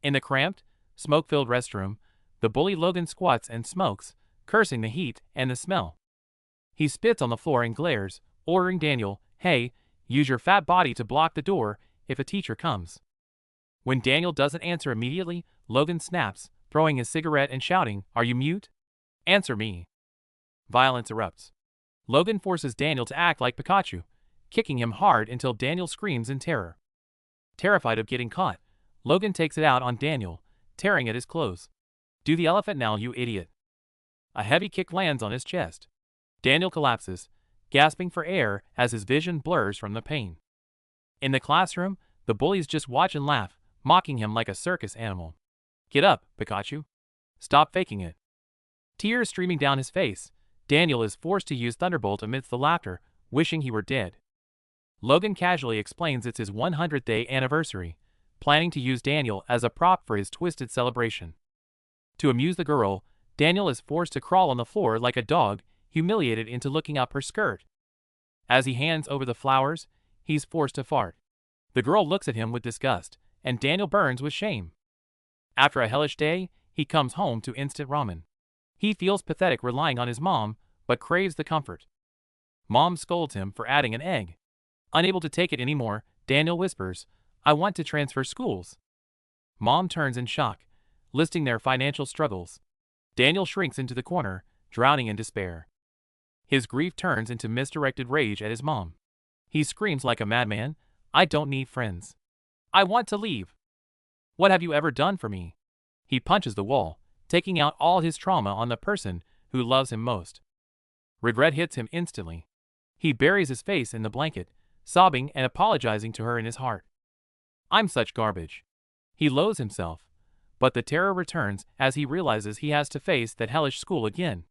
In the cramped, smoke-filled restroom, the bully Logan squats and smokes, cursing the heat and the smell. He spits on the floor and glares, ordering Daniel, "Hey, use your fat body to block the door if a teacher comes." When Daniel doesn't answer immediately, Logan snaps, throwing his cigarette and shouting, "Are you mute? Answer me." Violence erupts. Logan forces Daniel to act like Pikachu, kicking him hard until Daniel screams in terror. Terrified of getting caught, Logan takes it out on Daniel, tearing at his clothes. "Do the elephant now, you idiot." A heavy kick lands on his chest. Daniel collapses, gasping for air as his vision blurs from the pain. In the classroom, the bullies just watch and laugh, mocking him like a circus animal. "Get up, Pikachu. Stop faking it." Tears streaming down his face, Daniel is forced to use Thunderbolt amidst the laughter, wishing he were dead. Logan casually explains it's his 100th day anniversary, planning to use Daniel as a prop for his twisted celebration. To amuse the girl, Daniel is forced to crawl on the floor like a dog, humiliated into looking up her skirt. As he hands over the flowers, he's forced to fart. The girl looks at him with disgust, and Daniel burns with shame. After a hellish day, he comes home to instant ramen. He feels pathetic relying on his mom, but craves the comfort. Mom scolds him for adding an egg. Unable to take it anymore, Daniel whispers, "I want to transfer schools." Mom turns in shock, listing their financial struggles. Daniel shrinks into the corner, drowning in despair. His grief turns into misdirected rage at his mom. He screams like a madman, "I don't need friends. I want to leave. What have you ever done for me?" He punches the wall, taking out all his trauma on the person who loves him most. Regret hits him instantly. He buries his face in the blanket, sobbing and apologizing to her in his heart. "I'm such garbage." He loathes himself, but the terror returns as he realizes he has to face that hellish school again.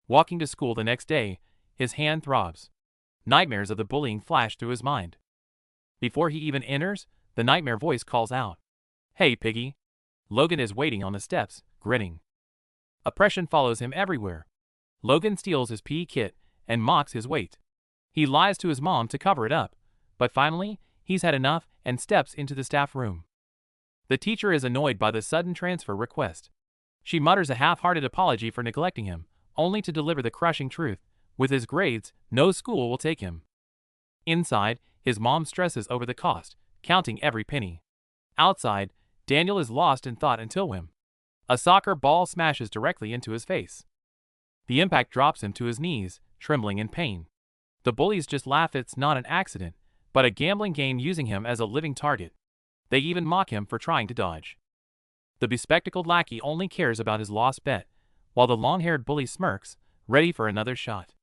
Walking to school the next day, his hand throbs. Nightmares of the bullying flash through his mind. Before he even enters, the nightmare voice calls out, "Hey, piggy." Logan is waiting on the steps, grinning. Oppression follows him everywhere. Logan steals his PE kit and mocks his weight. He lies to his mom to cover it up, but finally, he's had enough and steps into the staff room. The teacher is annoyed by the sudden transfer request. She mutters a half-hearted apology for neglecting him, only to deliver the crushing truth. With his grades, no school will take him. Inside, his mom stresses over the cost, counting every penny. Outside, Daniel is lost in thought until whim. A soccer ball smashes directly into his face. The impact drops him to his knees, trembling in pain. The bullies just laugh it's not an accident, but a gambling game using him as a living target. They even mock him for trying to dodge. The bespectacled lackey only cares about his lost bet, while the long-haired bully smirks, ready for another shot.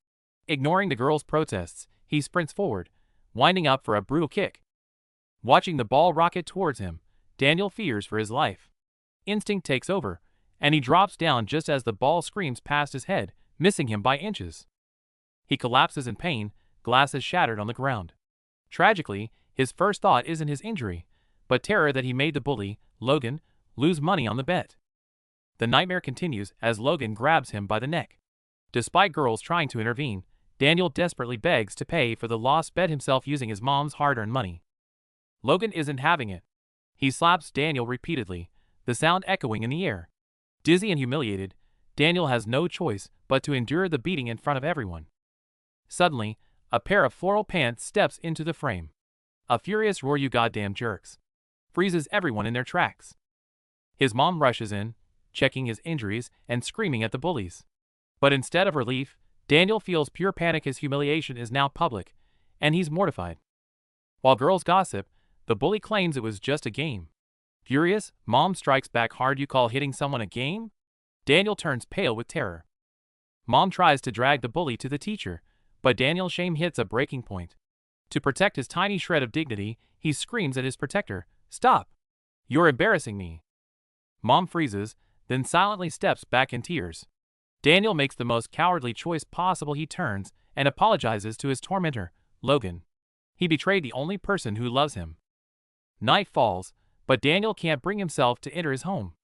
Ignoring the girl's protests, he sprints forward, winding up for a brutal kick. Watching the ball rocket towards him, Daniel fears for his life. Instinct takes over, and he drops down just as the ball screams past his head, missing him by inches. He collapses in pain, glasses shattered on the ground. Tragically, his first thought isn't his injury, but terror that he made the bully, Logan, lose money on the bet. The nightmare continues as Logan grabs him by the neck. Despite girls trying to intervene, Daniel desperately begs to pay for the lost bet himself using his mom's hard-earned money. Logan isn't having it. He slaps Daniel repeatedly, the sound echoing in the air. Dizzy and humiliated, Daniel has no choice but to endure the beating in front of everyone. Suddenly, a pair of floral pants steps into the frame. A furious roar, "You goddamn jerks," freezes everyone in their tracks. His mom rushes in, checking his injuries and screaming at the bullies. But instead of relief, Daniel feels pure panic. His humiliation is now public, and he's mortified. While girls gossip, the bully claims it was just a game. Furious, Mom strikes back hard. "You call hitting someone a game?" Daniel turns pale with terror. Mom tries to drag the bully to the teacher, but Daniel's shame hits a breaking point. To protect his tiny shred of dignity, he screams at his protector, "Stop! You're embarrassing me." Mom freezes, then silently steps back in tears. Daniel makes the most cowardly choice possible. He turns and apologizes to his tormentor, Logan. He betrayed the only person who loves him. Night falls, but Daniel can't bring himself to enter his home.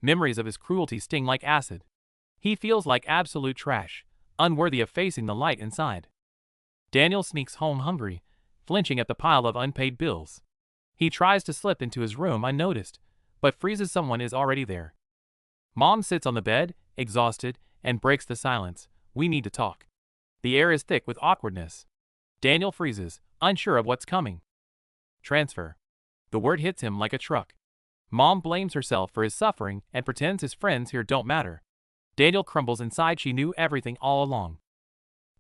Memories of his cruelty sting like acid. He feels like absolute trash, unworthy of facing the light inside. Daniel sneaks home hungry, flinching at the pile of unpaid bills. He tries to slip into his room unnoticed, but freezes someone is already there. Mom sits on the bed, exhausted, and breaks the silence. We need to talk. The air is thick with awkwardness. Daniel freezes, unsure of what's coming. Transfer. The word hits him like a truck. Mom blames herself for his suffering and pretends his friends here don't matter. Daniel crumbles inside. She knew everything all along.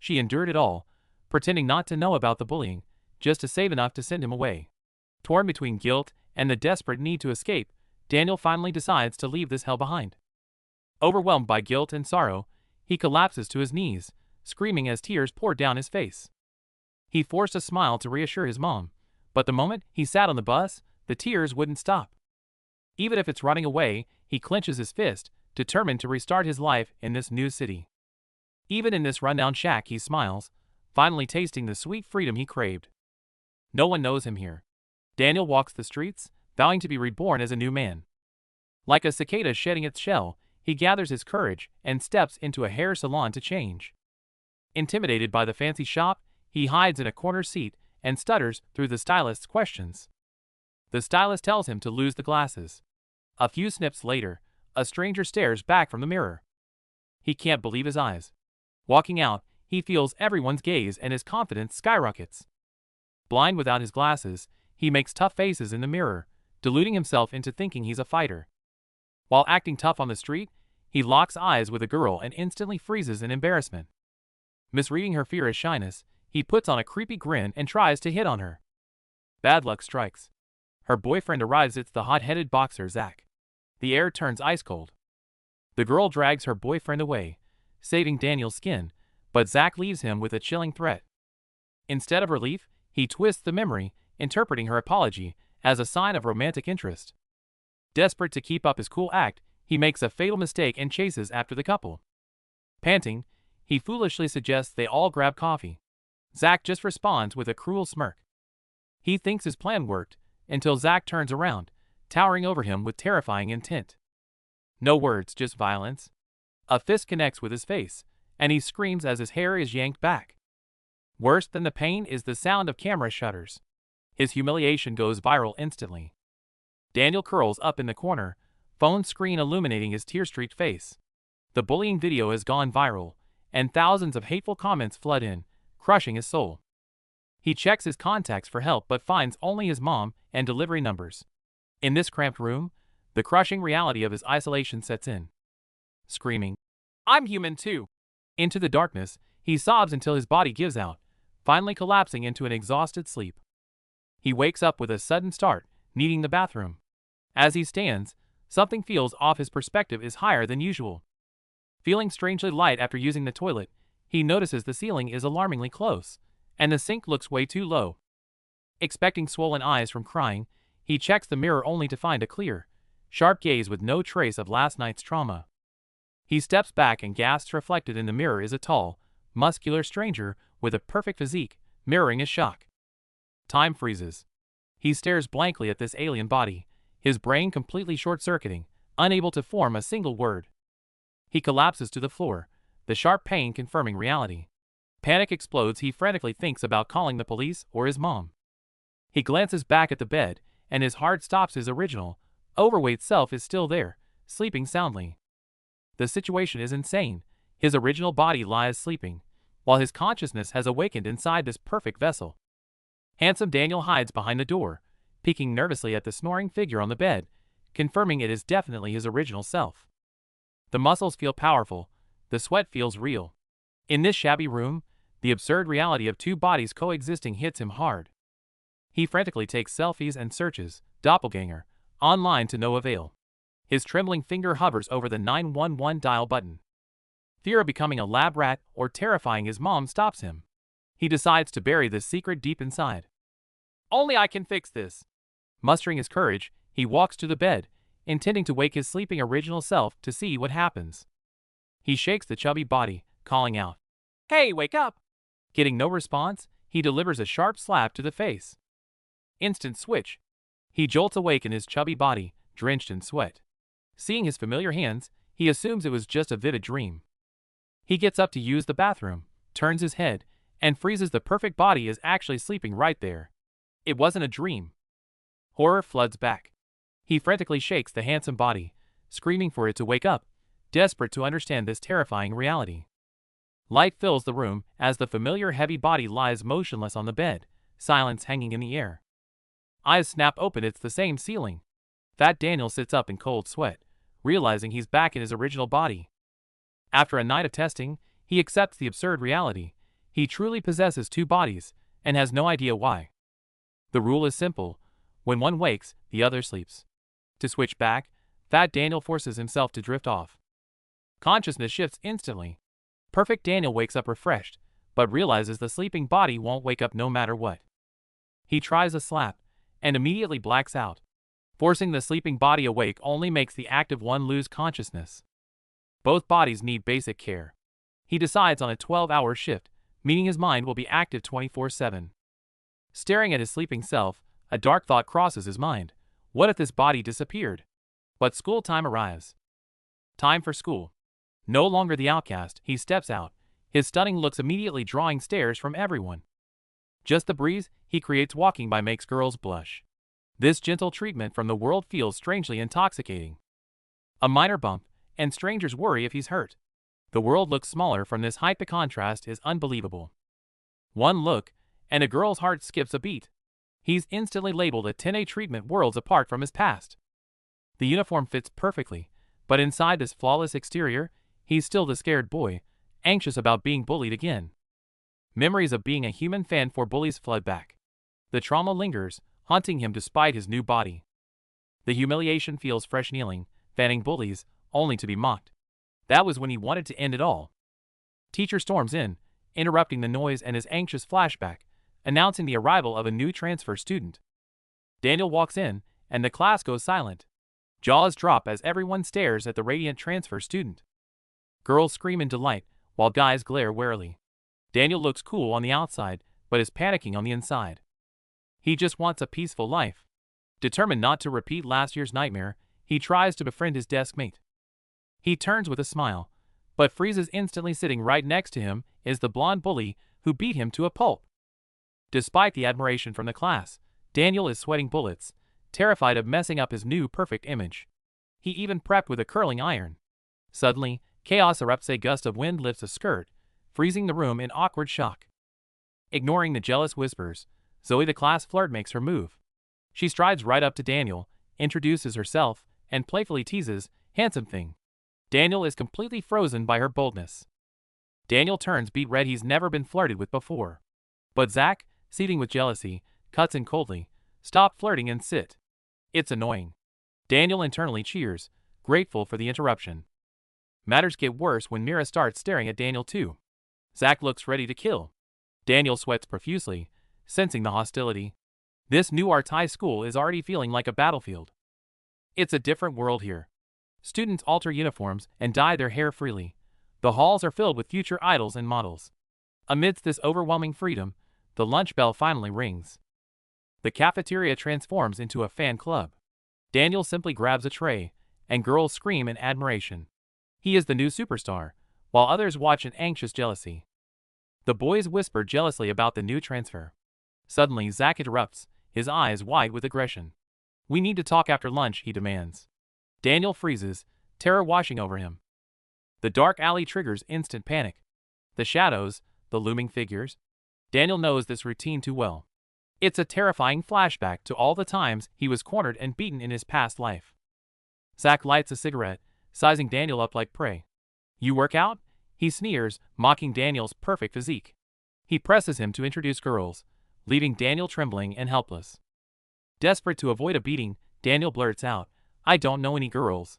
She endured it all, pretending not to know about the bullying, just to save enough to send him away. Torn between guilt and the desperate need to escape, Daniel finally decides to leave this hell behind. Overwhelmed by guilt and sorrow, he collapses to his knees, screaming as tears pour down his face. He forced a smile to reassure his mom, but the moment he sat on the bus, the tears wouldn't stop. Even if it's running away, he clenches his fist, determined to restart his life in this new city. Even in this rundown shack he smiles, finally tasting the sweet freedom he craved. No one knows him here. Daniel walks the streets, vowing to be reborn as a new man. Like a cicada shedding its shell, he gathers his courage and steps into a hair salon to change. Intimidated by the fancy shop, he hides in a corner seat and stutters through the stylist's questions. The stylist tells him to lose the glasses. A few snips later, a stranger stares back from the mirror. He can't believe his eyes. Walking out, he feels everyone's gaze and his confidence skyrockets. Blind without his glasses, he makes tough faces in the mirror, deluding himself into thinking he's a fighter. While acting tough on the street, he locks eyes with a girl and instantly freezes in embarrassment. Misreading her fear as shyness, he puts on a creepy grin and tries to hit on her. Bad luck strikes. Her boyfriend arrives. It's the hot-headed boxer Zach. The air turns ice cold. The girl drags her boyfriend away, saving Daniel's skin, but Zach leaves him with a chilling threat. Instead of relief, he twists the memory, interpreting her apology as a sign of romantic interest. Desperate to keep up his cool act, he makes a fatal mistake and chases after the couple. Panting, he foolishly suggests they all grab coffee. Zach just responds with a cruel smirk. He thinks his plan worked, until Zach turns around, towering over him with terrifying intent. No words, just violence. A fist connects with his face, and he screams as his hair is yanked back. Worse than the pain is the sound of camera shutters. His humiliation goes viral instantly. Daniel curls up in the corner, phone screen illuminating his tear-streaked face. The bullying video has gone viral, and thousands of hateful comments flood in, crushing his soul. He checks his contacts for help but finds only his mom and delivery numbers. In this cramped room, the crushing reality of his isolation sets in. Screaming, "I'm human too!" Into the darkness, he sobs until his body gives out, finally collapsing into an exhausted sleep. He wakes up with a sudden start, needing the bathroom. As he stands, something feels off. His perspective is higher than usual. Feeling strangely light after using the toilet, he notices the ceiling is alarmingly close, and the sink looks way too low. Expecting swollen eyes from crying, he checks the mirror only to find a clear, sharp gaze with no trace of last night's trauma. He steps back and gasps. Reflected in the mirror is a tall, muscular stranger with a perfect physique, mirroring his shock. Time freezes. He stares blankly at this alien body, his brain completely short-circuiting, unable to form a single word. He collapses to the floor, the sharp pain confirming reality. Panic explodes. He frantically thinks about calling the police or his mom. He glances back at the bed, and his heart stops. His original, overweight self is still there, sleeping soundly. The situation is insane. His original body lies sleeping, while his consciousness has awakened inside this perfect vessel. Handsome Daniel hides behind the door, peeking nervously at the snoring figure on the bed, confirming it is definitely his original self. The muscles feel powerful, the sweat feels real. In this shabby room, the absurd reality of two bodies coexisting hits him hard. He frantically takes selfies and searches doppelganger online to no avail. His trembling finger hovers over the 911 dial button. Fear of becoming a lab rat or terrifying his mom stops him. He decides to bury this secret deep inside. Only I can fix this. Mustering his courage, he walks to the bed, intending to wake his sleeping original self to see what happens. He shakes the chubby body, calling out, "Hey, wake up!" Getting no response, he delivers a sharp slap to the face. Instant switch. He jolts awake in his chubby body, drenched in sweat. Seeing his familiar hands, he assumes it was just a vivid dream. He gets up to use the bathroom, turns his head, and freezes. The perfect body is actually sleeping right there. It wasn't a dream. Horror floods back. He frantically shakes the handsome body, screaming for it to wake up, desperate to understand this terrifying reality. Light fills the room as the familiar heavy body lies motionless on the bed, silence hanging in the air. Eyes snap open, it's the same ceiling. Fat Daniel sits up in cold sweat, realizing he's back in his original body. After a night of testing, he accepts the absurd reality. He truly possesses two bodies, and has no idea why. The rule is simple: when one wakes, the other sleeps. To switch back, Fat Daniel forces himself to drift off. Consciousness shifts instantly. Perfect Daniel wakes up refreshed, but realizes the sleeping body won't wake up no matter what. He tries a slap, and immediately blacks out. Forcing the sleeping body awake only makes the active one lose consciousness. Both bodies need basic care. He decides on a 12-hour shift, meaning his mind will be active 24/7. Staring at his sleeping self, a dark thought crosses his mind. What if this body disappeared? But school time arrives. Time for school. No longer the outcast, he steps out, his stunning looks immediately drawing stares from everyone. Just the breeze he creates walking by makes girls blush. This gentle treatment from the world feels strangely intoxicating. A minor bump, and strangers worry if he's hurt. The world looks smaller from this height. The contrast is unbelievable. One look, and a girl's heart skips a beat. He's instantly labeled a 10A treatment worlds apart from his past. The uniform fits perfectly, but inside this flawless exterior, he's still the scared boy, anxious about being bullied again. Memories of being a human fan for bullies flood back. The trauma lingers, haunting him despite his new body. The humiliation feels fresh, kneeling, fanning bullies, only to be mocked. That was when he wanted to end it all. Teacher storms in, interrupting the noise and his anxious flashback, announcing the arrival of a new transfer student. Daniel walks in, and the class goes silent. Jaws drop as everyone stares at the radiant transfer student. Girls scream in delight, while guys glare warily. Daniel looks cool on the outside, but is panicking on the inside. He just wants a peaceful life. Determined not to repeat last year's nightmare, he tries to befriend his desk mate. He turns with a smile, but freezes instantly. Sitting right next to him is the blonde bully who beat him to a pulp. Despite the admiration from the class, Daniel is sweating bullets, terrified of messing up his new perfect image. He even prepped with a curling iron. Suddenly, chaos erupts. A gust of wind lifts a skirt, freezing the room in awkward shock. Ignoring the jealous whispers, Zoe, the class flirt, makes her move. She strides right up to Daniel, introduces herself, and playfully teases, "Handsome thing." Daniel is completely frozen by her boldness. Daniel turns beet red. He's never been flirted with before. But Zach, seething with jealousy, cuts in coldly, "Stop flirting and sit." It's annoying. Daniel internally cheers, grateful for the interruption. Matters get worse when Mira starts staring at Daniel too. Zach looks ready to kill. Daniel sweats profusely, sensing the hostility. This new arts high school is already feeling like a battlefield. It's a different world here. Students alter uniforms and dye their hair freely. The halls are filled with future idols and models. Amidst this overwhelming freedom, the lunch bell finally rings. The cafeteria transforms into a fan club. Daniel simply grabs a tray, and girls scream in admiration. He is the new superstar, while others watch in anxious jealousy. The boys whisper jealously about the new transfer. Suddenly, Zach interrupts, his eyes wide with aggression. "We need to talk after lunch," he demands. Daniel freezes, terror washing over him. The dark alley triggers instant panic. The shadows, the looming figures. Daniel knows this routine too well. It's a terrifying flashback to all the times he was cornered and beaten in his past life. Zach lights a cigarette, sizing Daniel up like prey. "You work out?" He sneers, mocking Daniel's perfect physique. He presses him to introduce girls, leaving Daniel trembling and helpless. Desperate to avoid a beating, Daniel blurts out, "I don't know any girls."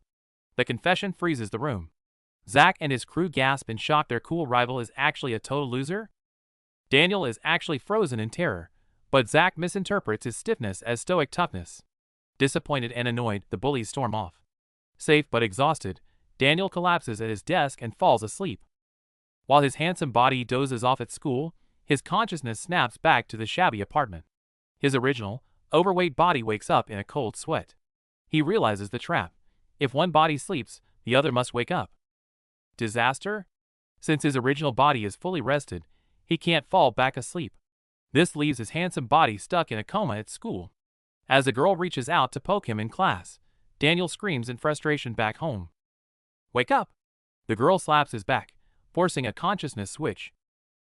The confession freezes the room. Zach and his crew gasp in shock. Their cool rival is actually a total loser? Daniel is actually frozen in terror, but Zach misinterprets his stiffness as stoic toughness. Disappointed and annoyed, the bullies storm off. Safe but exhausted, Daniel collapses at his desk and falls asleep. While his handsome body dozes off at school, his consciousness snaps back to the shabby apartment. His original, overweight body wakes up in a cold sweat. He realizes the trap. If one body sleeps, the other must wake up. Disaster? Since his original body is fully rested, he can't fall back asleep. This leaves his handsome body stuck in a coma at school. As the girl reaches out to poke him in class, Daniel screams in frustration back home. "Wake up!" The girl slaps his back, forcing a consciousness switch.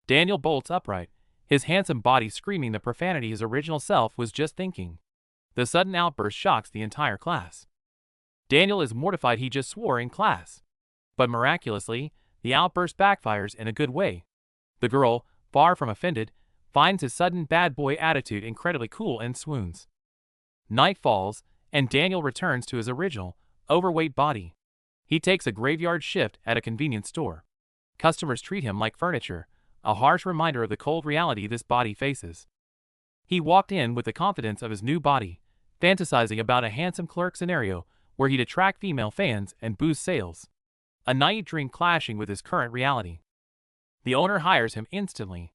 Daniel bolts upright, his handsome body screaming the profanity his original self was just thinking. The sudden outburst shocks the entire class. Daniel is mortified he just swore in class. But miraculously, the outburst backfires in a good way. The girl, far from offended, finds his sudden bad boy attitude incredibly cool and swoons. Night falls, and Daniel returns to his original, overweight body. He takes a graveyard shift at a convenience store. Customers treat him like furniture, a harsh reminder of the cold reality this body faces. He walked in with the confidence of his new body, fantasizing about a handsome clerk scenario where he'd attract female fans and boost sales. A naive dream clashing with his current reality. The owner hires him instantly.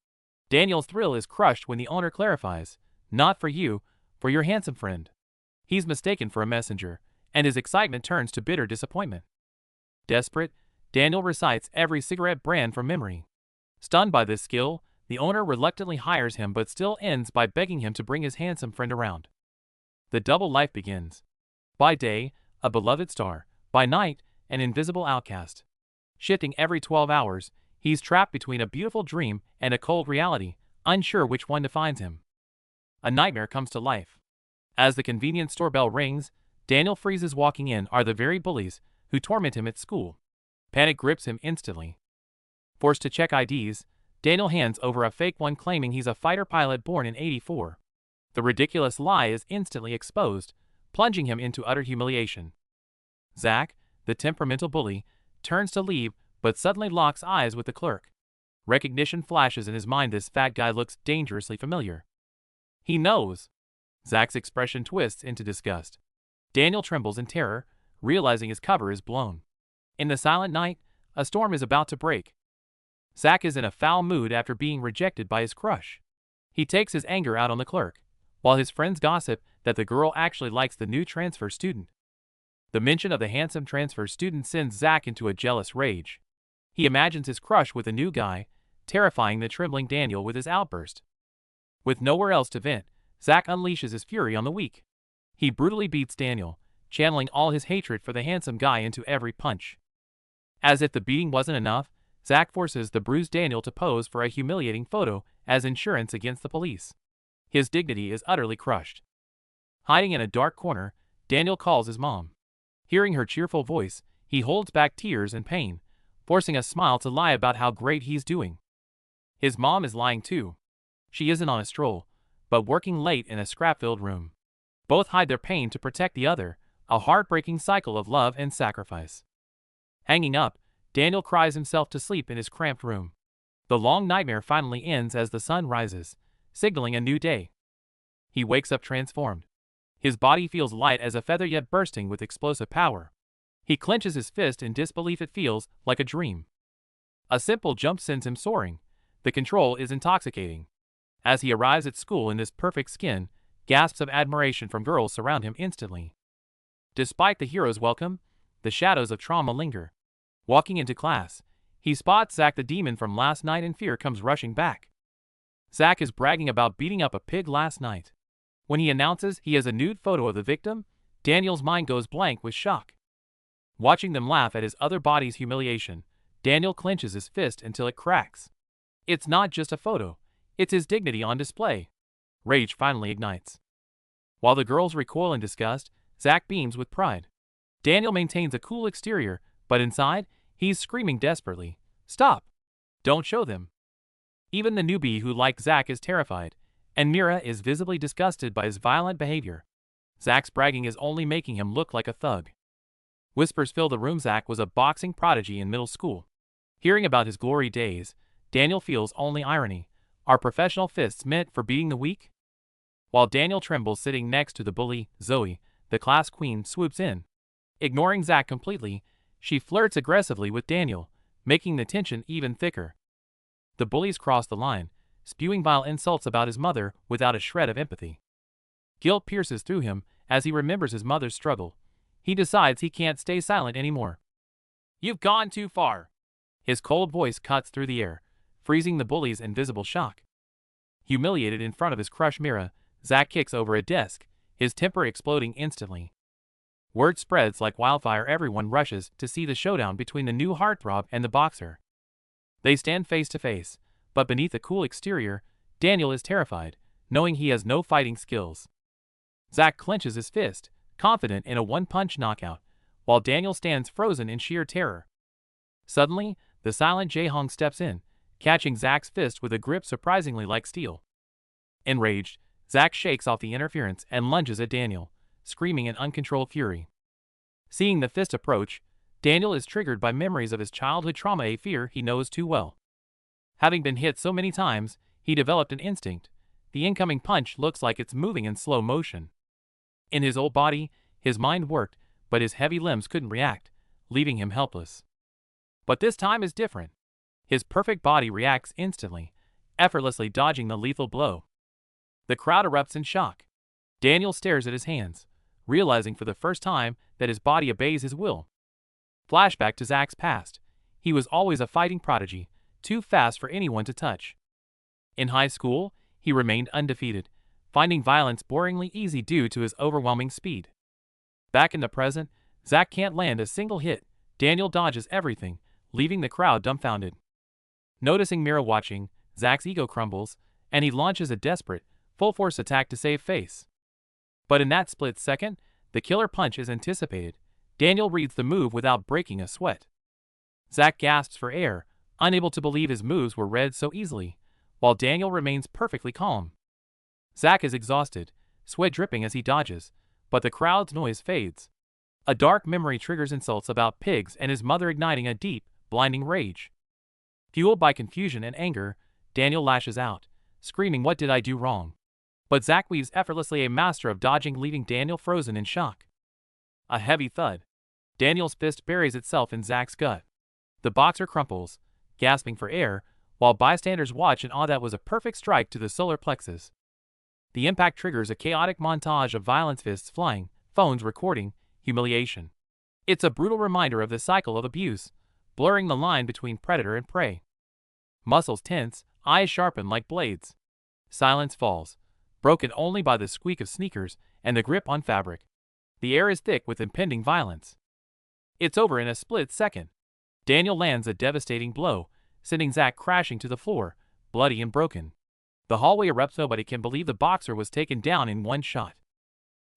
Daniel's thrill is crushed when the owner clarifies, "Not for you, for your handsome friend." He's mistaken for a messenger, and his excitement turns to bitter disappointment. Desperate, Daniel recites every cigarette brand from memory. Stunned by this skill, the owner reluctantly hires him but still ends by begging him to bring his handsome friend around. The double life begins. By day, a beloved star. By night, an invisible outcast. Shifting every 12 hours, he's trapped between a beautiful dream and a cold reality, unsure which one defines him. A nightmare comes to life. As the convenience store bell rings, Daniel freezes. Walking in are the very bullies who torment him at school. Panic grips him instantly. Forced to check IDs, Daniel hands over a fake one claiming he's a fighter pilot born in '84. The ridiculous lie is instantly exposed, plunging him into utter humiliation. Zach, the temperamental bully, turns to leave but suddenly locks eyes with the clerk. Recognition flashes in his mind. This fat guy looks dangerously familiar. He knows. Zach's expression twists into disgust. Daniel trembles in terror, realizing his cover is blown. In the silent night, a storm is about to break. Zach is in a foul mood after being rejected by his crush. He takes his anger out on the clerk, while his friends gossip that the girl actually likes the new transfer student. The mention of the handsome transfer student sends Zach into a jealous rage. He imagines his crush with a new guy, terrifying the trembling Daniel with his outburst. With nowhere else to vent, Zach unleashes his fury on the weak. He brutally beats Daniel, channeling all his hatred for the handsome guy into every punch. As if the beating wasn't enough, Zach forces the bruised Daniel to pose for a humiliating photo as insurance against the police. His dignity is utterly crushed. Hiding in a dark corner, Daniel calls his mom. Hearing her cheerful voice, he holds back tears and pain, forcing a smile to lie about how great he's doing. His mom is lying too. She isn't on a stroll, but working late in a scrap-filled room. Both hide their pain to protect the other, a heartbreaking cycle of love and sacrifice. Hanging up, Daniel cries himself to sleep in his cramped room. The long nightmare finally ends as the sun rises, signaling a new day. He wakes up transformed. His body feels light as a feather yet bursting with explosive power. He clenches his fist in disbelief. It feels like a dream. A simple jump sends him soaring. The control is intoxicating. As he arrives at school in this perfect skin, gasps of admiration from girls surround him instantly. Despite the hero's welcome, the shadows of trauma linger. Walking into class, he spots Zach the demon from last night and fear comes rushing back. Zach is bragging about beating up a pig last night. When he announces he has a nude photo of the victim, Daniel's mind goes blank with shock. Watching them laugh at his other body's humiliation, Daniel clenches his fist until it cracks. It's not just a photo, it's his dignity on display. Rage finally ignites. While the girls recoil in disgust, Zach beams with pride. Daniel maintains a cool exterior, but inside, he's screaming desperately, "Stop! Don't show them!" Even the newbie who liked Zach is terrified, and Mira is visibly disgusted by his violent behavior. Zach's bragging is only making him look like a thug. Whispers fill the room. Zach was a boxing prodigy in middle school. Hearing about his glory days, Daniel feels only irony. Are professional fists meant for beating the weak? While Daniel trembles sitting next to the bully, Zoe, the class queen, swoops in. Ignoring Zach completely, she flirts aggressively with Daniel, making the tension even thicker. The bullies cross the line, spewing vile insults about his mother without a shred of empathy. Guilt pierces through him as he remembers his mother's struggle. He decides he can't stay silent anymore. "You've gone too far." His cold voice cuts through the air, freezing the bully's invisible shock. Humiliated in front of his crush Mira, Zach kicks over a desk, his temper exploding instantly. Word spreads like wildfire. Everyone rushes to see the showdown between the new heartthrob and the boxer. They stand face to face, but beneath the cool exterior, Daniel is terrified, knowing he has no fighting skills. Zack clenches his fist, confident in a one-punch knockout, while Daniel stands frozen in sheer terror. Suddenly, the silent Jae-hong steps in, catching Zack's fist with a grip surprisingly like steel. Enraged, Zack shakes off the interference and lunges at Daniel, screaming in uncontrolled fury. Seeing the fist approach, Daniel is triggered by memories of his childhood trauma, a fear he knows too well. Having been hit so many times, he developed an instinct. The incoming punch looks like it's moving in slow motion. In his old body, his mind worked, but his heavy limbs couldn't react, leaving him helpless. But this time is different. His perfect body reacts instantly, effortlessly dodging the lethal blow. The crowd erupts in shock. Daniel stares at his hands, realizing for the first time that his body obeys his will. Flashback to Zack's past. He was always a fighting prodigy, too fast for anyone to touch. In high school, he remained undefeated, finding violence boringly easy due to his overwhelming speed. Back in the present, Zack can't land a single hit. Daniel dodges everything, leaving the crowd dumbfounded. Noticing Mira watching, Zack's ego crumbles, and he launches a desperate, full-force attack to save face. But in that split second, the killer punch is anticipated. Daniel reads the move without breaking a sweat. Zack gasps for air, unable to believe his moves were read so easily, while Daniel remains perfectly calm. Zack is exhausted, sweat dripping as he dodges, but the crowd's noise fades. A dark memory triggers insults about pigs and his mother, igniting a deep, blinding rage. Fueled by confusion and anger, Daniel lashes out, screaming, "What did I do wrong?" But Zack weaves effortlessly, a master of dodging, leaving Daniel frozen in shock. A heavy thud. Daniel's fist buries itself in Zack's gut. The boxer crumples, gasping for air, while bystanders watch in awe. That was a perfect strike to the solar plexus. The impact triggers a chaotic montage of violence, fists flying, phones recording, humiliation. It's a brutal reminder of the cycle of abuse, blurring the line between predator and prey. Muscles tense, eyes sharpen like blades. Silence falls, broken only by the squeak of sneakers and the grip on fabric. The air is thick with impending violence. It's over in a split second. Daniel lands a devastating blow, sending Zack crashing to the floor, bloody and broken. The hallway erupts. Nobody can believe the boxer was taken down in one shot.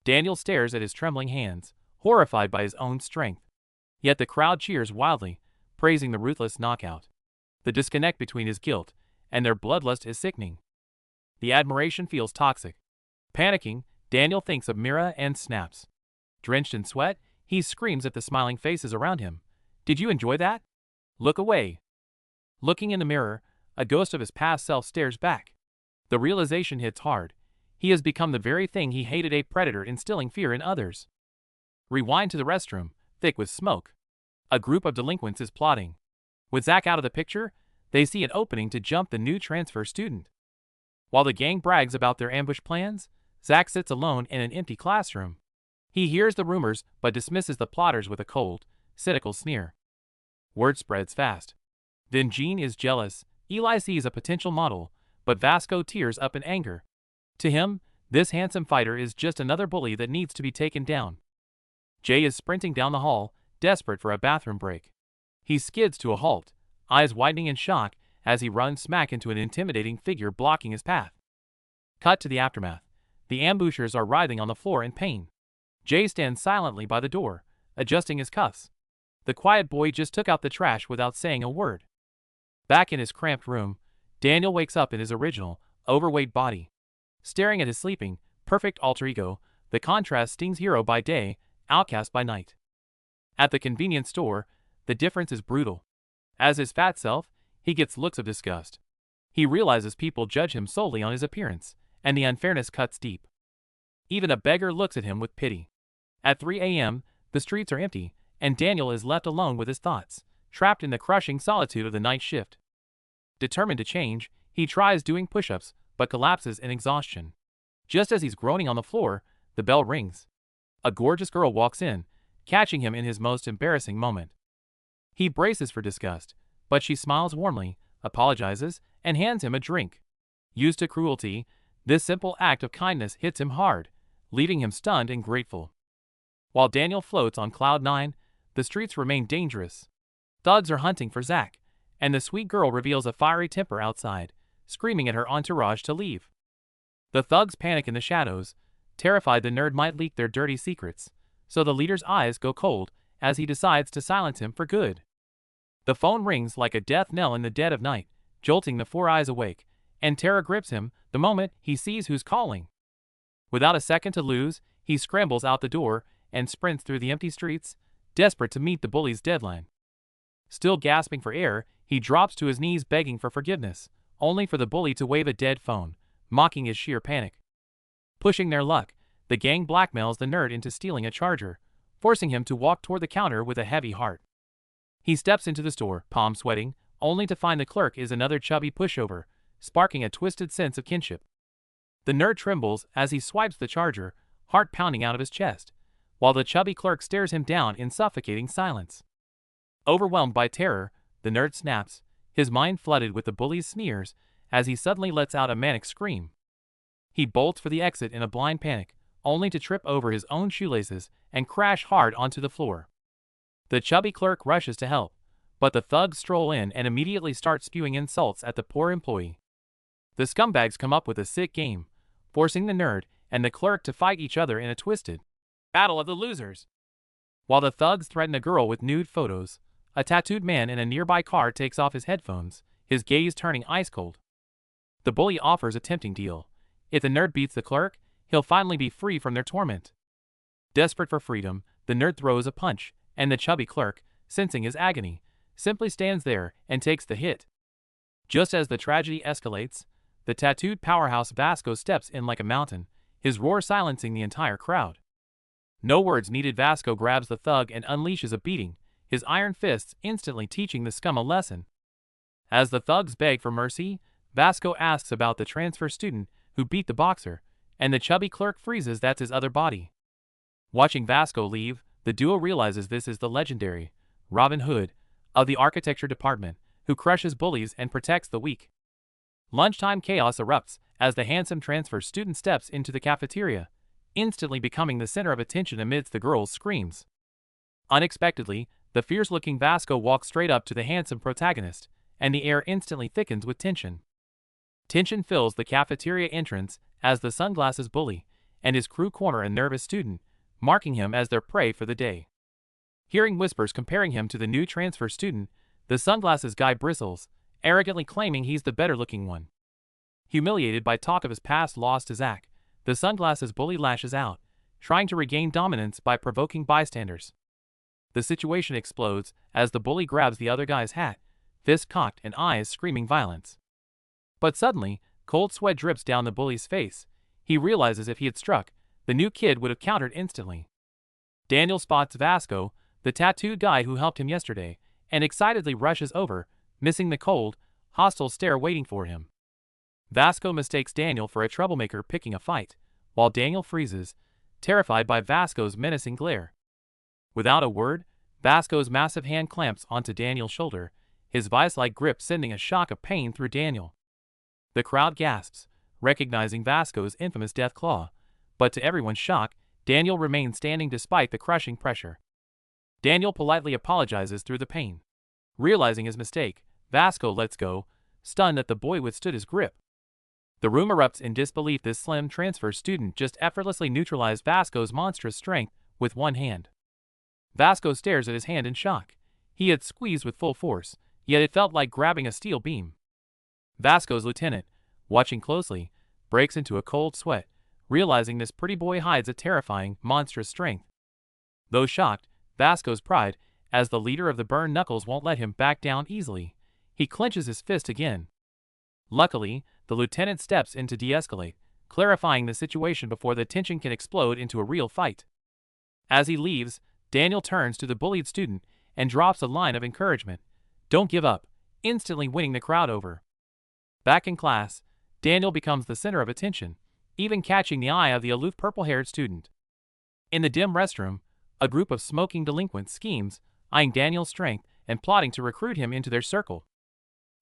Daniel stares at his trembling hands, horrified by his own strength. Yet the crowd cheers wildly, praising the ruthless knockout. The disconnect between his guilt and their bloodlust is sickening. The admiration feels toxic. Panicking, Daniel thinks of Mira and snaps. Drenched in sweat, he screams at the smiling faces around him. "Did you enjoy that? Look away." Looking in the mirror, a ghost of his past self stares back. The realization hits hard. He has become the very thing he hated, a predator instilling fear in others. Rewind to the restroom, thick with smoke. A group of delinquents is plotting. With Zack out of the picture, they see an opening to jump the new transfer student. While the gang brags about their ambush plans, Zack sits alone in an empty classroom. He hears the rumors but dismisses the plotters with a cold, cynical sneer. Word spreads fast. Then Jean is jealous. Eli sees a potential model, but Vasco tears up in anger. To him, this handsome fighter is just another bully that needs to be taken down. Jay is sprinting down the hall, desperate for a bathroom break. He skids to a halt, eyes widening in shock as he runs smack into an intimidating figure blocking his path. Cut to the aftermath. The ambushers are writhing on the floor in pain. Jay stands silently by the door, adjusting his cuffs. The quiet boy just took out the trash without saying a word. Back in his cramped room, Daniel wakes up in his original, overweight body. Staring at his sleeping, perfect alter ego, the contrast stings. Hero by day, outcast by night. At the convenience store, the difference is brutal. As his fat self, he gets looks of disgust. He realizes people judge him solely on his appearance, and the unfairness cuts deep. Even a beggar looks at him with pity. At 3 a.m., the streets are empty, and Daniel is left alone with his thoughts, trapped in the crushing solitude of the night shift. Determined to change, he tries doing push-ups, but collapses in exhaustion. Just as he's groaning on the floor, the bell rings. A gorgeous girl walks in, catching him in his most embarrassing moment. He braces for disgust, but she smiles warmly, apologizes, and hands him a drink. Used to cruelty, this simple act of kindness hits him hard, leaving him stunned and grateful. While Daniel floats on cloud 9, the streets remain dangerous. Thugs are hunting for Zach, and the sweet girl reveals a fiery temper outside, screaming at her entourage to leave. The thugs panic in the shadows, terrified the nerd might leak their dirty secrets, so the leader's eyes go cold as he decides to silence him for good. The phone rings like a death knell in the dead of night, jolting the four eyes awake, and terror grips him the moment he sees who's calling. Without a second to lose, he scrambles out the door and sprints through the empty streets, desperate to meet the bully's deadline. Still gasping for air, he drops to his knees begging for forgiveness, only for the bully to wave a dead phone, mocking his sheer panic. Pushing their luck, the gang blackmails the nerd into stealing a charger, forcing him to walk toward the counter with a heavy heart. He steps into the store, palm sweating, only to find the clerk is another chubby pushover, sparking a twisted sense of kinship. The nerd trembles as he swipes the charger, heart pounding out of his chest, while the chubby clerk stares him down in suffocating silence. Overwhelmed by terror, the nerd snaps, his mind flooded with the bully's sneers, as he suddenly lets out a manic scream. He bolts for the exit in a blind panic, only to trip over his own shoelaces and crash hard onto the floor. The chubby clerk rushes to help, but the thugs stroll in and immediately start spewing insults at the poor employee. The scumbags come up with a sick game, forcing the nerd and the clerk to fight each other in a twisted battle of the losers. While the thugs threaten a girl with nude photos, a tattooed man in a nearby car takes off his headphones, his gaze turning ice cold. The bully offers a tempting deal. If the nerd beats the clerk, he'll finally be free from their torment. Desperate for freedom, the nerd throws a punch, and the chubby clerk, sensing his agony, simply stands there and takes the hit. Just as the tragedy escalates, the tattooed powerhouse Vasco steps in like a mountain, his roar silencing the entire crowd. No words needed, Vasco grabs the thug and unleashes a beating, his iron fists instantly teaching the scum a lesson. As the thugs beg for mercy, Vasco asks about the transfer student who beat the boxer, and the chubby clerk freezes that's his other body. Watching Vasco leave, the duo realizes this is the legendary Robin Hood of the architecture department, who crushes bullies and protects the weak. Lunchtime chaos erupts as the handsome transfer student steps into the cafeteria, instantly becoming the center of attention amidst the girls' screams. Unexpectedly, the fierce-looking Vasco walks straight up to the handsome protagonist, and the air instantly thickens with tension. Tension fills the cafeteria entrance as the sunglasses bully and his crew corner a nervous student, marking him as their prey for the day. Hearing whispers comparing him to the new transfer student, the sunglasses guy bristles, arrogantly claiming he's the better-looking one. Humiliated by talk of his past loss to Zach, the sunglasses bully lashes out, trying to regain dominance by provoking bystanders. The situation explodes as the bully grabs the other guy's hat, fist cocked and eyes screaming violence. But suddenly, cold sweat drips down the bully's face. He realizes if he had struck, the new kid would have countered instantly. Daniel spots Vasco, the tattooed guy who helped him yesterday, and excitedly rushes over, missing the cold, hostile stare waiting for him. Vasco mistakes Daniel for a troublemaker picking a fight, while Daniel freezes, terrified by Vasco's menacing glare. Without a word, Vasco's massive hand clamps onto Daniel's shoulder, his vice-like grip sending a shock of pain through Daniel. The crowd gasps, recognizing Vasco's infamous death claw, but to everyone's shock, Daniel remains standing despite the crushing pressure. Daniel politely apologizes through the pain. Realizing his mistake, Vasco lets go, stunned that the boy withstood his grip. The room erupts in disbelief. This slim transfer student just effortlessly neutralized Vasco's monstrous strength with one hand. Vasco stares at his hand in shock. He had squeezed with full force, yet it felt like grabbing a steel beam. Vasco's lieutenant, watching closely, breaks into a cold sweat, realizing this pretty boy hides a terrifying, monstrous strength. Though shocked, Vasco's pride, as the leader of the burned knuckles, won't let him back down easily. He clenches his fist again. Luckily, the lieutenant steps in to de-escalate, clarifying the situation before the tension can explode into a real fight. As he leaves, Daniel turns to the bullied student and drops a line of encouragement. "Don't give up," instantly winning the crowd over. Back in class, Daniel becomes the center of attention, even catching the eye of the aloof purple-haired student. In the dim restroom, a group of smoking delinquents schemes, eyeing Daniel's strength and plotting to recruit him into their circle.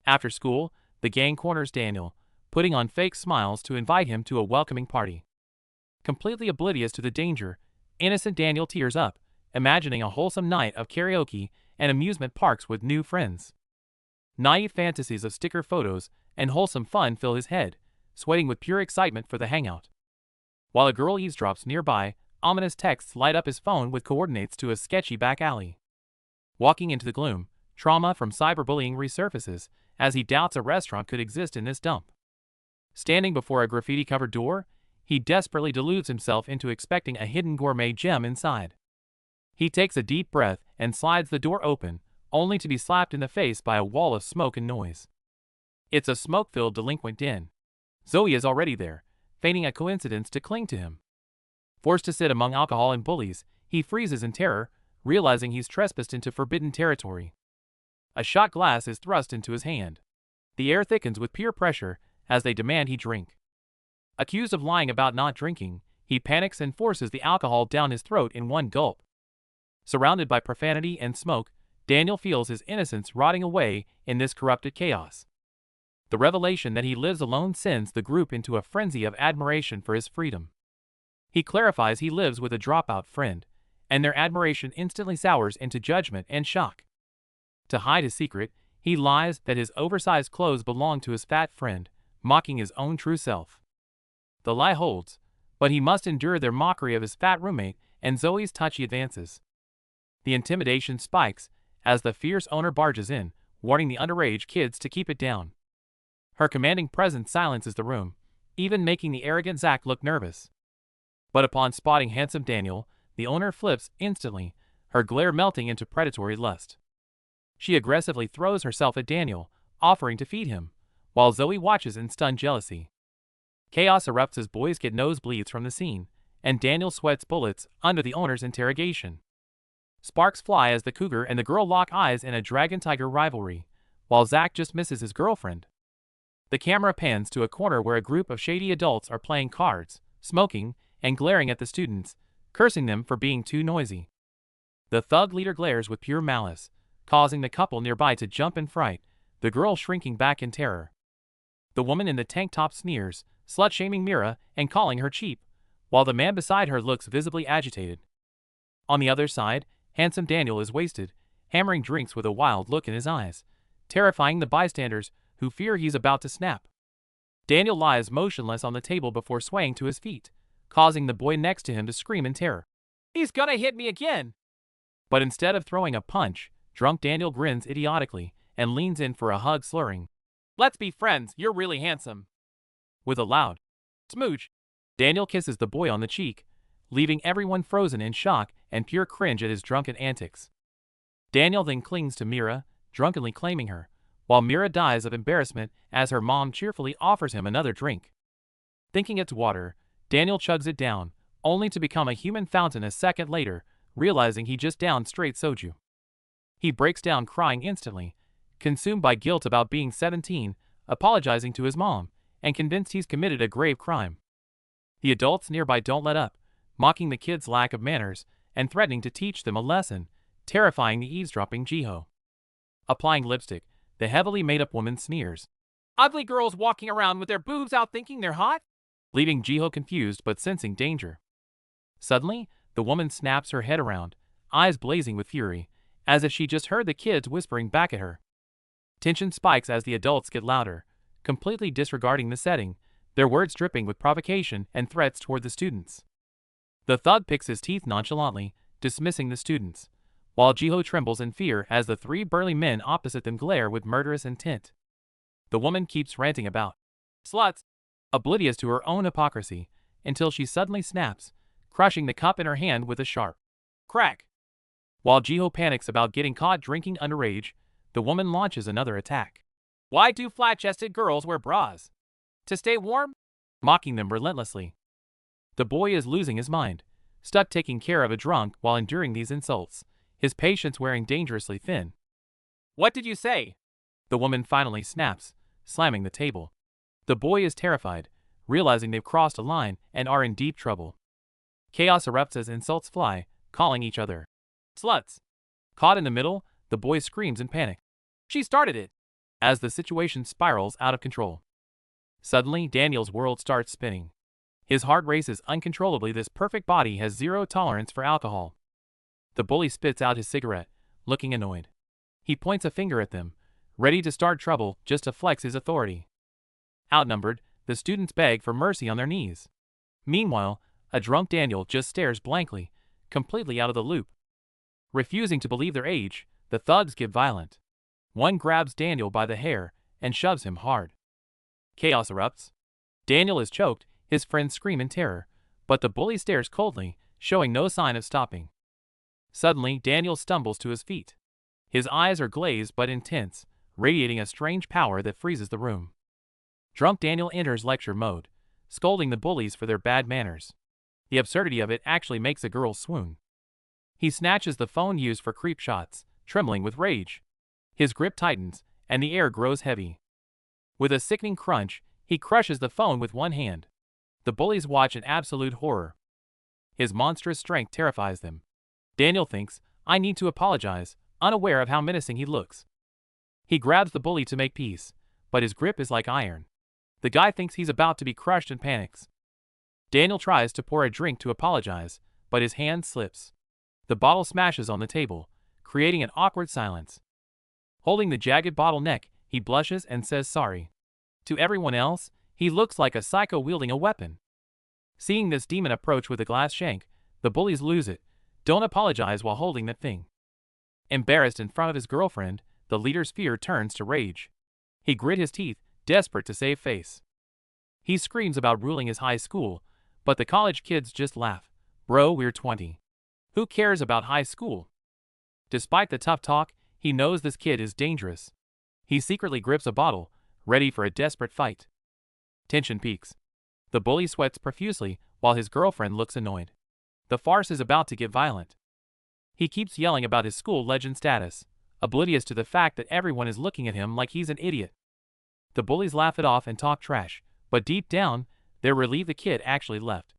After school, the gang corners Daniel, putting on fake smiles to invite him to a welcoming party. Completely oblivious to the danger, innocent Daniel tears up, imagining a wholesome night of karaoke and amusement parks with new friends. Naive fantasies of sticker photos and wholesome fun fill his head, sweating with pure excitement for the hangout. While a girl eavesdrops nearby, ominous texts light up his phone with coordinates to a sketchy back alley. Walking into the gloom, trauma from cyberbullying resurfaces as he doubts a restaurant could exist in this dump. Standing before a graffiti-covered door, he desperately deludes himself into expecting a hidden gourmet gem inside. He takes a deep breath and slides the door open, only to be slapped in the face by a wall of smoke and noise. It's a smoke-filled delinquent den. Zoe is already there, feigning a coincidence to cling to him. Forced to sit among alcohol and bullies, he freezes in terror, realizing he's trespassed into forbidden territory. A shot glass is thrust into his hand. The air thickens with peer pressure as they demand he drink. Accused of lying about not drinking, he panics and forces the alcohol down his throat in one gulp. Surrounded by profanity and smoke, Daniel feels his innocence rotting away in this corrupted chaos. The revelation that he lives alone sends the group into a frenzy of admiration for his freedom. He clarifies he lives with a dropout friend, and their admiration instantly sours into judgment and shock. To hide his secret, he lies that his oversized clothes belong to his fat friend, mocking his own true self. The lie holds, but he must endure their mockery of his fat roommate and Zoe's touchy advances. The intimidation spikes as the fierce owner barges in, warning the underage kids to keep it down. Her commanding presence silences the room, even making the arrogant Zach look nervous. But upon spotting handsome Daniel, the owner flips instantly, her glare melting into predatory lust. She aggressively throws herself at Daniel, offering to feed him, while Zoe watches in stunned jealousy. Chaos erupts as boys get nosebleeds from the scene, and Daniel sweats bullets under the owner's interrogation. Sparks fly as the cougar and the girl lock eyes in a dragon-tiger rivalry, while Zach just misses his girlfriend. The camera pans to a corner where a group of shady adults are playing cards, smoking, and glaring at the students, cursing them for being too noisy. The thug leader glares with pure malice, causing the couple nearby to jump in fright, the girl shrinking back in terror. The woman in the tank top sneers, slut-shaming Mira and calling her cheap, while the man beside her looks visibly agitated. On the other side, handsome Daniel is wasted, hammering drinks with a wild look in his eyes, terrifying the bystanders who fear he's about to snap. Daniel lies motionless on the table before swaying to his feet, causing the boy next to him to scream in terror. "He's gonna hit me again!" But instead of throwing a punch, drunk Daniel grins idiotically and leans in for a hug, slurring, "Let's be friends, you're really handsome." With a loud smooch, Daniel kisses the boy on the cheek, leaving everyone frozen in shock and pure cringe at his drunken antics. Daniel then clings to Mira, drunkenly claiming her, while Mira dies of embarrassment as her mom cheerfully offers him another drink. Thinking it's water, Daniel chugs it down, only to become a human fountain a second later, realizing he just downed straight soju. He breaks down crying instantly, consumed by guilt about being 17, apologizing to his mom, and convinced he's committed a grave crime. The adults nearby don't let up, mocking the kids' lack of manners and threatening to teach them a lesson, terrifying the eavesdropping Jiho. Applying lipstick, the heavily made-up woman sneers, "Ugly girls walking around with their boobs out thinking they're hot?" leaving Jiho confused but sensing danger. Suddenly, the woman snaps her head around, eyes blazing with fury, as if she just heard the kids whispering back at her. Tension spikes as the adults get louder, completely disregarding the setting, their words dripping with provocation and threats toward the students. The thug picks his teeth nonchalantly, dismissing the students, while Jiho trembles in fear as the three burly men opposite them glare with murderous intent. The woman keeps ranting about sluts, oblivious to her own hypocrisy, until she suddenly snaps, crushing the cup in her hand with a sharp crack. While Jiho panics about getting caught drinking underage, the woman launches another attack. "Why do flat-chested girls wear bras? To stay warm?" mocking them relentlessly. The boy is losing his mind, stuck taking care of a drunk while enduring these insults, his patience wearing dangerously thin. "What did you say?" the woman finally snaps, slamming the table. The boy is terrified, realizing they've crossed a line and are in deep trouble. Chaos erupts as insults fly, calling each other sluts. Caught in the middle, the boy screams in panic. "She started it!" as the situation spirals out of control. Suddenly, Daniel's world starts spinning. His heart races uncontrollably. This perfect body has zero tolerance for alcohol. The bully spits out his cigarette, looking annoyed. He points a finger at them, ready to start trouble just to flex his authority. Outnumbered, the students beg for mercy on their knees. Meanwhile, a drunk Daniel just stares blankly, completely out of the loop. Refusing to believe their age, the thugs get violent. One grabs Daniel by the hair and shoves him hard. Chaos erupts. Daniel is choked, his friends scream in terror, but the bully stares coldly, showing no sign of stopping. Suddenly, Daniel stumbles to his feet. His eyes are glazed but intense, radiating a strange power that freezes the room. Drunk Daniel enters lecture mode, scolding the bullies for their bad manners. The absurdity of it actually makes the girls swoon. He snatches the phone used for creep shots, trembling with rage. His grip tightens, and the air grows heavy. With a sickening crunch, he crushes the phone with one hand. The bullies watch in absolute horror. His monstrous strength terrifies them. Daniel thinks, I need to apologize, unaware of how menacing he looks. He grabs the bully to make peace, but his grip is like iron. The guy thinks he's about to be crushed and panics. Daniel tries to pour a drink to apologize, but his hand slips. The bottle smashes on the table, creating an awkward silence. Holding the jagged bottle neck, he blushes and says sorry. To everyone else, he looks like a psycho wielding a weapon. Seeing this demon approach with a glass shank, the bullies lose it. Don't apologize while holding that thing. Embarrassed in front of his girlfriend, the leader's fear turns to rage. He grit his teeth, desperate to save face. He screams about ruling his high school, but the college kids just laugh. Bro, we're 20. Who cares about high school? Despite the tough talk, he knows this kid is dangerous. He secretly grips a bottle, ready for a desperate fight. Tension peaks. The bully sweats profusely, while his girlfriend looks annoyed. The farce is about to get violent. He keeps yelling about his school legend status, oblivious to the fact that everyone is looking at him like he's an idiot. The bullies laugh it off and talk trash, but deep down, they're relieved the kid actually left.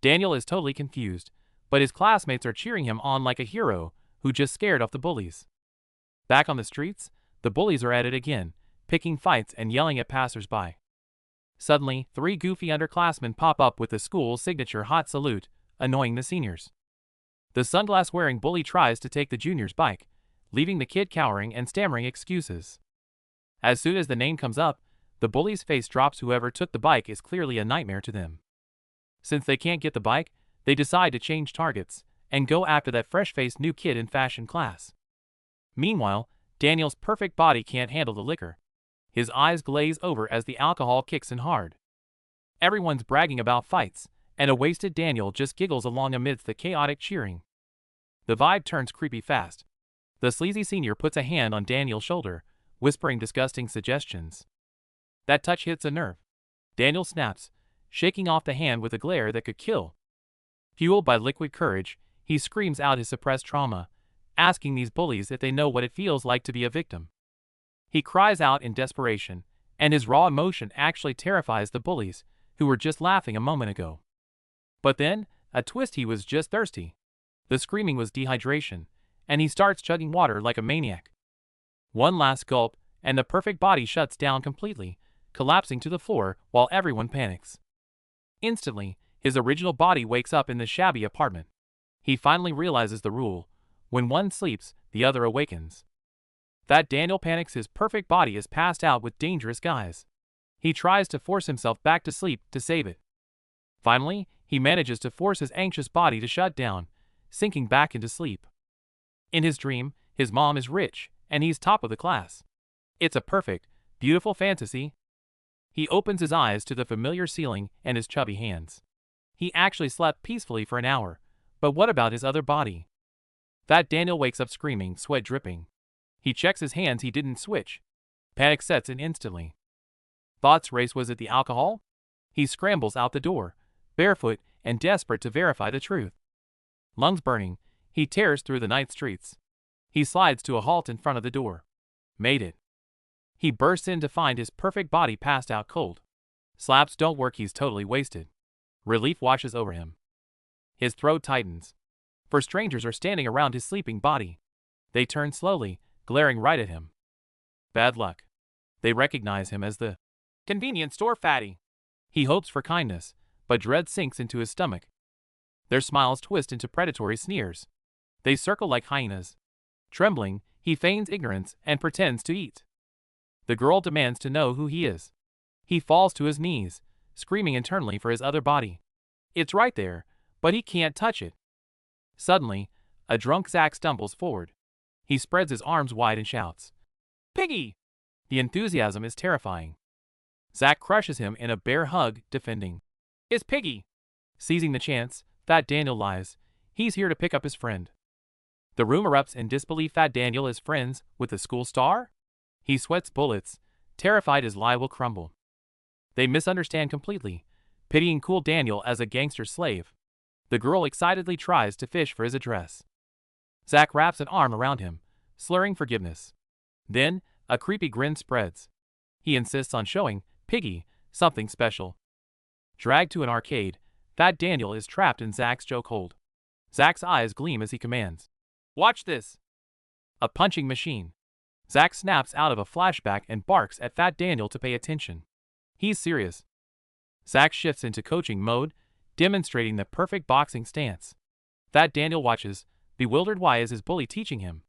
Daniel is totally confused, but his classmates are cheering him on like a hero who just scared off the bullies. Back on the streets, the bullies are at it again, picking fights and yelling at passers-by. Suddenly, 3 goofy underclassmen pop up with the school's signature hot salute, annoying the seniors. The sunglass-wearing bully tries to take the junior's bike, leaving the kid cowering and stammering excuses. As soon as the name comes up, the bully's face drops. Whoever took the bike is clearly a nightmare to them. Since they can't get the bike, they decide to change targets and go after that fresh-faced new kid in fashion class. Meanwhile, Daniel's perfect body can't handle the liquor. His eyes glaze over as the alcohol kicks in hard. Everyone's bragging about fights, and a wasted Daniel just giggles along amidst the chaotic cheering. The vibe turns creepy fast. The sleazy senior puts a hand on Daniel's shoulder, whispering disgusting suggestions. That touch hits a nerve. Daniel snaps, shaking off the hand with a glare that could kill. Fueled by liquid courage, he screams out his suppressed trauma, asking these bullies if they know what it feels like to be a victim. He cries out in desperation, and his raw emotion actually terrifies the bullies, who were just laughing a moment ago. But then, a twist: he was just thirsty. The screaming was dehydration, and he starts chugging water like a maniac. One last gulp, and the perfect body shuts down completely, collapsing to the floor while everyone panics. Instantly, his original body wakes up in the shabby apartment. He finally realizes the rule: when one sleeps, the other awakens. That Daniel panics. His perfect body is passed out with dangerous guys. He tries to force himself back to sleep to save it. Finally, he manages to force his anxious body to shut down, sinking back into sleep. In his dream, his mom is rich, and he's top of the class. It's a perfect, beautiful fantasy. He opens his eyes to the familiar ceiling and his chubby hands. He actually slept peacefully for an hour, but what about his other body? That Daniel wakes up screaming, sweat dripping. He checks his hands. He didn't switch. Panic sets in instantly. Thoughts race. Was it the alcohol? He scrambles out the door, barefoot and desperate to verify the truth. Lungs burning, he tears through the night streets. He slides to a halt in front of the door. Made it. He bursts in to find his perfect body passed out cold. Slaps don't work. He's totally wasted. Relief washes over him. His throat tightens. For strangers are standing around his sleeping body. They turn slowly, glaring right at him. Bad luck. They recognize him as the convenience store fatty. He hopes for kindness, but dread sinks into his stomach. Their smiles twist into predatory sneers. They circle like hyenas. Trembling, he feigns ignorance and pretends to eat. The girl demands to know who he is. He falls to his knees, screaming internally for his other body. It's right there, but he can't touch it. Suddenly, a drunk Zack stumbles forward. He spreads his arms wide and shouts, "Piggy!" The enthusiasm is terrifying. Zack crushes him in a bear hug, defending, "It's Piggy!" Seizing the chance, Fat Daniel lies. He's here to pick up his friend. The room erupts in disbelief. Fat Daniel is friends with the school star? He sweats bullets, terrified his lie will crumble. They misunderstand completely, pitying cool Daniel as a gangster slave. The girl excitedly tries to fish for his address. Zack wraps an arm around him, slurring forgiveness. Then, a creepy grin spreads. He insists on showing Piggy something special. Dragged to an arcade, Fat Daniel is trapped in Zack's chokehold. Zack's eyes gleam as he commands, "Watch this!" A punching machine. Zack snaps out of a flashback and barks at Fat Daniel to pay attention. He's serious. Zack shifts into coaching mode, demonstrating the perfect boxing stance. Fat Daniel watches, bewildered. Why is his bully teaching him?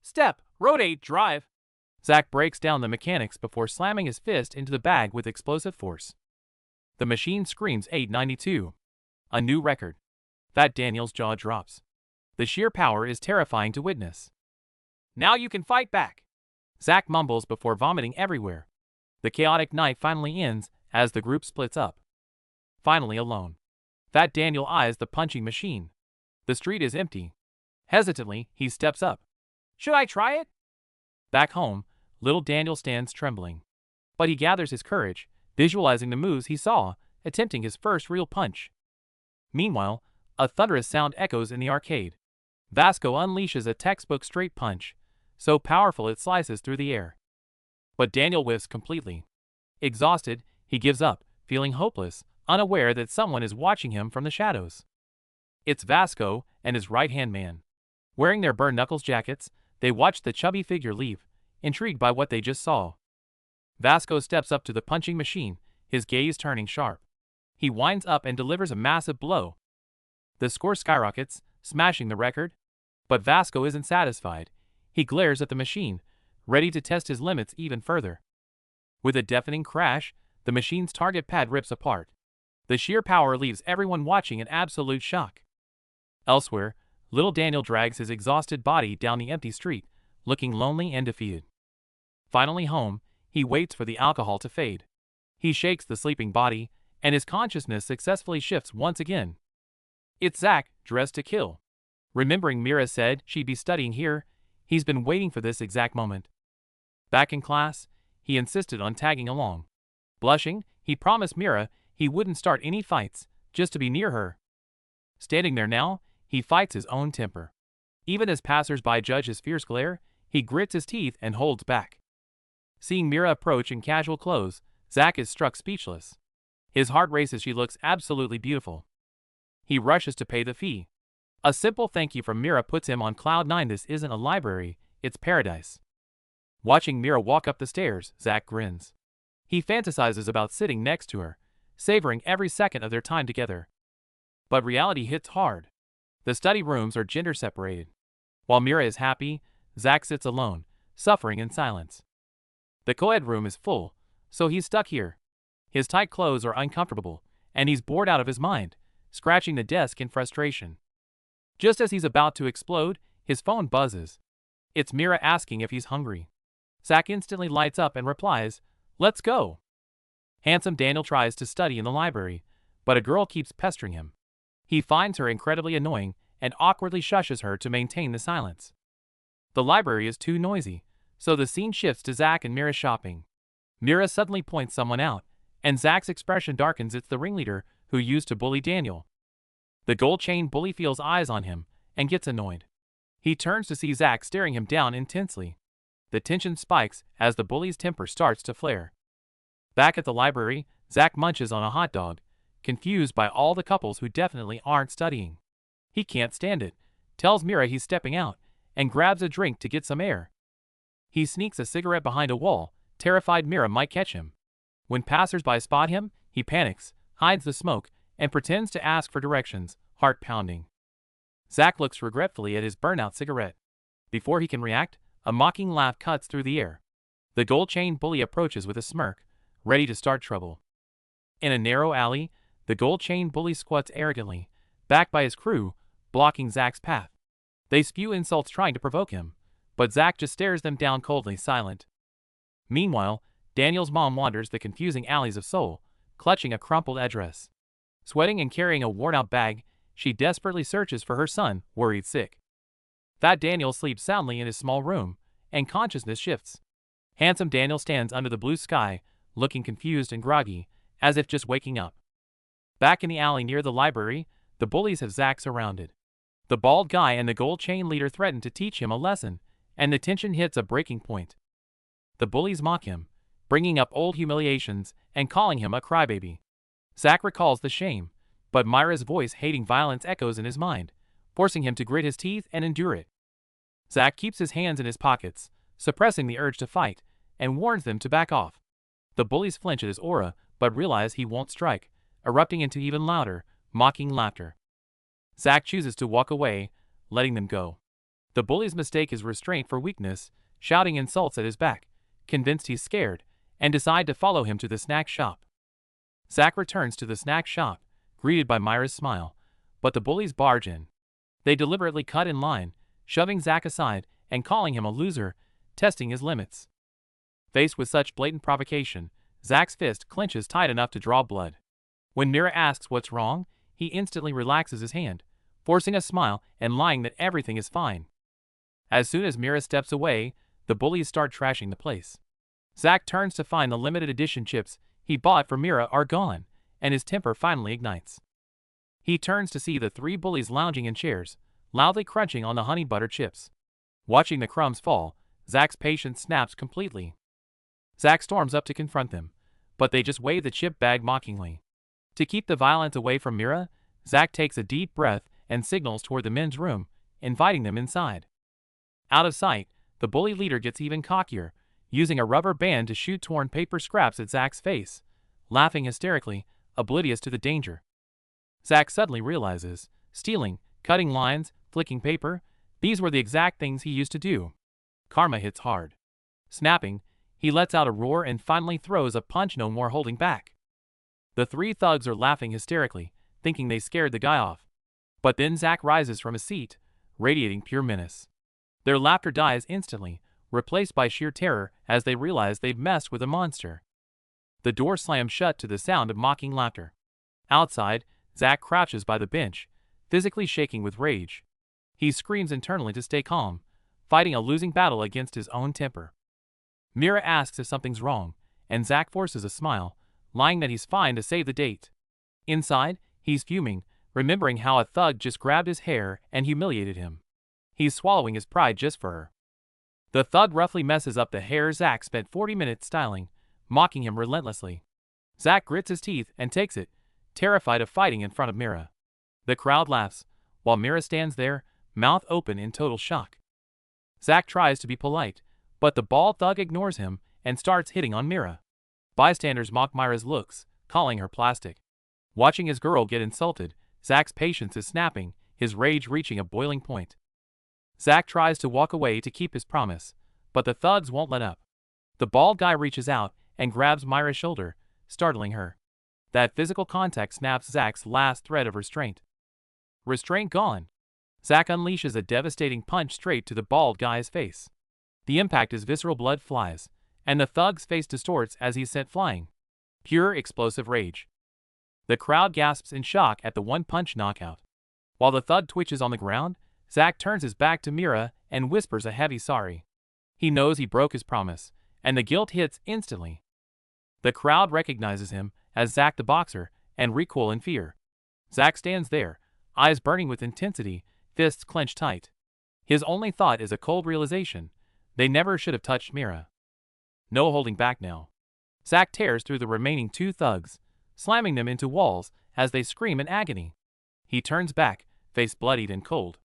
Step, rotate, drive. Zack breaks down the mechanics before slamming his fist into the bag with explosive force. The machine screams 892. A new record. Fat Daniel's jaw drops. The sheer power is terrifying to witness. Now you can fight back. Zack mumbles before vomiting everywhere. The chaotic night finally ends as the group splits up. Finally alone. Fat Daniel eyes the punching machine. The street is empty. Hesitantly, he steps up. Should I try it? Back home, little Daniel stands trembling. But he gathers his courage, visualizing the moves he saw, attempting his first real punch. Meanwhile, a thunderous sound echoes in the arcade. Vasco unleashes a textbook straight punch, so powerful it slices through the air. But Daniel whiffs completely. Exhausted, he gives up, feeling hopeless, unaware that someone is watching him from the shadows. It's Vasco and his right-hand man. Wearing their burn knuckles jackets, they watch the chubby figure leave, intrigued by what they just saw. Vasco steps up to the punching machine, his gaze turning sharp. He winds up and delivers a massive blow. The score skyrockets, smashing the record. But Vasco isn't satisfied. He glares at the machine, ready to test his limits even further. With a deafening crash, the machine's target pad rips apart. The sheer power leaves everyone watching in absolute shock. Elsewhere, little Daniel drags his exhausted body down the empty street, looking lonely and defeated. Finally home, he waits for the alcohol to fade. He shakes the sleeping body, and his consciousness successfully shifts once again. It's Zack, dressed to kill. Remembering Mira said she'd be studying here, he's been waiting for this exact moment. Back in class, he insisted on tagging along. Blushing, he promised Mira he wouldn't start any fights, just to be near her. Standing there now, he fights his own temper. Even as passers-by judge his fierce glare, he grits his teeth and holds back. Seeing Mira approach in casual clothes, Zack is struck speechless. His heart races. She looks absolutely beautiful. He rushes to pay the fee. A simple thank you from Mira puts him on cloud nine. This isn't a library, it's paradise. Watching Mira walk up the stairs, Zack grins. He fantasizes about sitting next to her, savoring every second of their time together. But reality hits hard. The study rooms are gender separated. While Mira is happy, Zack sits alone, suffering in silence. The co-ed room is full, so he's stuck here. His tight clothes are uncomfortable, and he's bored out of his mind, scratching the desk in frustration. Just as he's about to explode, his phone buzzes. It's Mira asking if he's hungry. Zack instantly lights up and replies, "Let's go." Handsome Daniel tries to study in the library, but a girl keeps pestering him. He finds her incredibly annoying and awkwardly shushes her to maintain the silence. The library is too noisy, so the scene shifts to Zack and Mira shopping. Mira suddenly points someone out, and Zack's expression darkens. It's the ringleader who used to bully Daniel. The gold chain bully feels eyes on him and gets annoyed. He turns to see Zack staring him down intensely. The tension spikes as the bully's temper starts to flare. Back at the library, Zack munches on a hot dog, confused by all the couples who definitely aren't studying. He can't stand it, tells Mira he's stepping out, and grabs a drink to get some air. He sneaks a cigarette behind a wall, terrified Mira might catch him. When passers-by spot him, he panics, hides the smoke, and pretends to ask for directions, heart pounding. Zack looks regretfully at his burnout cigarette. Before he can react, a mocking laugh cuts through the air. The gold-chain bully approaches with a smirk, ready to start trouble. In a narrow alley, the gold-chain bully squats arrogantly, backed by his crew, blocking Zack's path. They spew insults trying to provoke him, but Zack just stares them down coldly, silent. Meanwhile, Daniel's mom wanders the confusing alleys of Seoul, clutching a crumpled address. Sweating and carrying a worn-out bag, she desperately searches for her son, worried sick. Fat Daniel sleeps soundly in his small room, and consciousness shifts. Handsome Daniel stands under the blue sky, looking confused and groggy, as if just waking up. Back in the alley near the library, the bullies have Zack surrounded. The bald guy and the gold chain leader threaten to teach him a lesson, and the tension hits a breaking point. The bullies mock him, bringing up old humiliations and calling him a crybaby. Zack recalls the shame, but Myra's voice hating violence echoes in his mind, forcing him to grit his teeth and endure it. Zack keeps his hands in his pockets, suppressing the urge to fight, and warns them to back off. The bullies flinch at his aura, but realize he won't strike, erupting into even louder, mocking laughter. Zack chooses to walk away, letting them go. The bullies mistake his restraint for weakness, shouting insults at his back, convinced he's scared, and decide to follow him to the snack shop. Zack returns to the snack shop, greeted by Myra's smile, but the bullies barge in. They deliberately cut in line, shoving Zack aside and calling him a loser, testing his limits. Faced with such blatant provocation, Zack's fist clenches tight enough to draw blood. When Mira asks what's wrong, he instantly relaxes his hand, forcing a smile and lying that everything is fine. As soon as Mira steps away, the bullies start trashing the place. Zack turns to find the limited edition chips he bought for Mira are gone, and his temper finally ignites. He turns to see the three bullies lounging in chairs, loudly crunching on the honey butter chips. Watching the crumbs fall, Zack's patience snaps completely. Zack storms up to confront them, but they just wave the chip bag mockingly. To keep the violence away from Mira, Zack takes a deep breath and signals toward the men's room, inviting them inside. Out of sight, the bully leader gets even cockier, using a rubber band to shoot torn paper scraps at Zack's face, laughing hysterically, oblivious to the danger. Zack suddenly realizes, stealing, cutting lines, flicking paper, these were the exact things he used to do. Karma hits hard. Snapping, he lets out a roar and finally throws a punch no more holding back. The three thugs are laughing hysterically, thinking they scared the guy off. But then Zack rises from his seat, radiating pure menace. Their laughter dies instantly, replaced by sheer terror as they realize they've messed with a monster. The door slams shut to the sound of mocking laughter. Outside, Zack crouches by the bench, physically shaking with rage. He screams internally to stay calm, fighting a losing battle against his own temper. Mira asks if something's wrong, and Zack forces a smile, lying that he's fine to save the date. Inside, he's fuming, remembering how a thug just grabbed his hair and humiliated him. He's swallowing his pride just for her. The thug roughly messes up the hair Zack spent 40 minutes styling, mocking him relentlessly. Zack grits his teeth and takes it, terrified of fighting in front of Mira. The crowd laughs, while Mira stands there, mouth open in total shock. Zack tries to be polite, but the bald thug ignores him and starts hitting on Mira. Bystanders mock Myra's looks, calling her plastic. Watching his girl get insulted, Zack's patience is snapping, his rage reaching a boiling point. Zack tries to walk away to keep his promise, but the thugs won't let up. The bald guy reaches out and grabs Myra's shoulder, startling her. That physical contact snaps Zack's last thread of restraint. Restraint gone, Zack unleashes a devastating punch straight to the bald guy's face. The impact is visceral, blood flies, and the thug's face distorts as he's sent flying. Pure explosive rage. The crowd gasps in shock at the one-punch knockout. While the thug twitches on the ground, Zack turns his back to Mira and whispers a heavy sorry. He knows he broke his promise, and the guilt hits instantly. The crowd recognizes him as Zack the boxer and recoil in fear. Zack stands there, eyes burning with intensity, fists clenched tight. His only thought is a cold realization: they never should have touched Mira. No holding back now. Zack tears through the remaining two thugs, slamming them into walls as they scream in agony. He turns back, face bloodied and cold.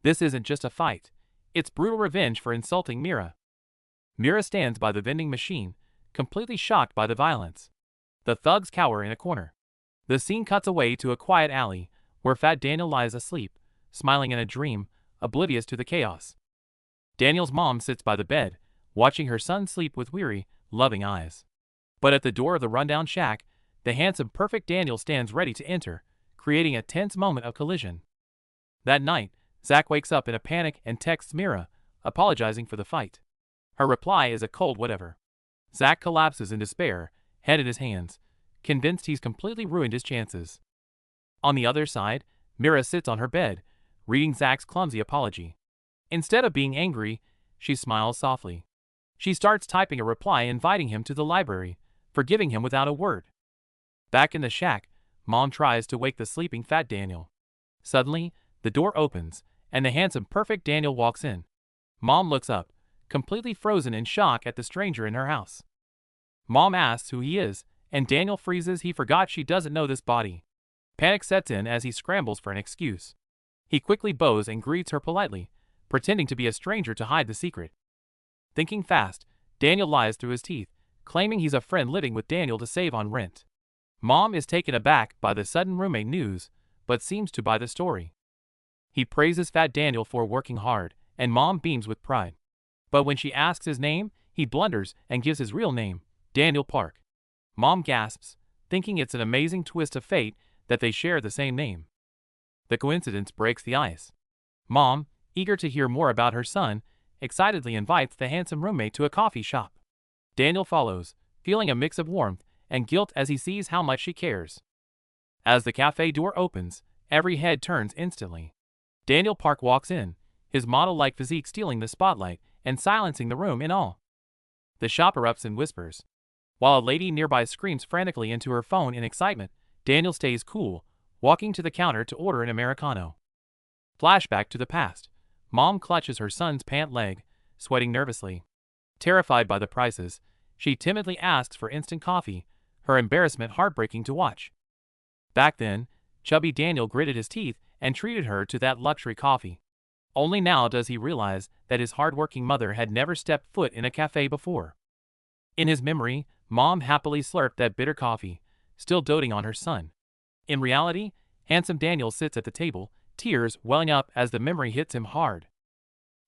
This isn't just a fight. It's brutal revenge for insulting Mira. Mira stands by the vending machine, completely shocked by the violence. The thugs cower in a corner. The scene cuts away to a quiet alley, where Fat Daniel lies asleep, smiling in a dream, oblivious to the chaos. Daniel's mom sits by the bed, watching her son sleep with weary, loving eyes. But at the door of the rundown shack, the handsome, perfect Daniel stands ready to enter, creating a tense moment of collision. That night, Zach wakes up in a panic and texts Mira, apologizing for the fight. Her reply is a cold whatever. Zach collapses in despair, head in his hands, convinced he's completely ruined his chances. On the other side, Mira sits on her bed, reading Zach's clumsy apology. Instead of being angry, she smiles softly. She starts typing a reply inviting him to the library, forgiving him without a word. Back in the shack, Mom tries to wake the sleeping Fat Daniel. Suddenly, the door opens, and the handsome, perfect Daniel walks in. Mom looks up, completely frozen in shock at the stranger in her house. Mom asks who he is, and Daniel freezes. He forgot she doesn't know this body. Panic sets in as he scrambles for an excuse. He quickly bows and greets her politely, pretending to be a stranger to hide the secret. Thinking fast, Daniel lies through his teeth, claiming he's a friend living with Daniel to save on rent. Mom is taken aback by the sudden roommate news, but seems to buy the story. He praises Fat Daniel for working hard, and Mom beams with pride. But when she asks his name, he blunders and gives his real name, Daniel Park. Mom gasps, thinking it's an amazing twist of fate that they share the same name. The coincidence breaks the ice. Mom, eager to hear more about her son, excitedly invites the handsome roommate to a coffee shop. Daniel follows, feeling a mix of warmth and guilt as he sees how much she cares. As the cafe door opens, every head turns instantly. Daniel Park walks in, his model-like physique stealing the spotlight and silencing the room in awe. The shop erupts in whispers. While a lady nearby screams frantically into her phone in excitement, Daniel stays cool, walking to the counter to order an Americano. Flashback to the past. Mom clutches her son's pant leg, sweating nervously. Terrified by the prices, she timidly asks for instant coffee, her embarrassment heartbreaking to watch. Back then, chubby Daniel gritted his teeth and treated her to that luxury coffee. Only now does he realize that his hard-working mother had never stepped foot in a cafe before. In his memory, Mom happily slurped that bitter coffee, still doting on her son. In reality, handsome Daniel sits at the table, tears welling up as the memory hits him hard.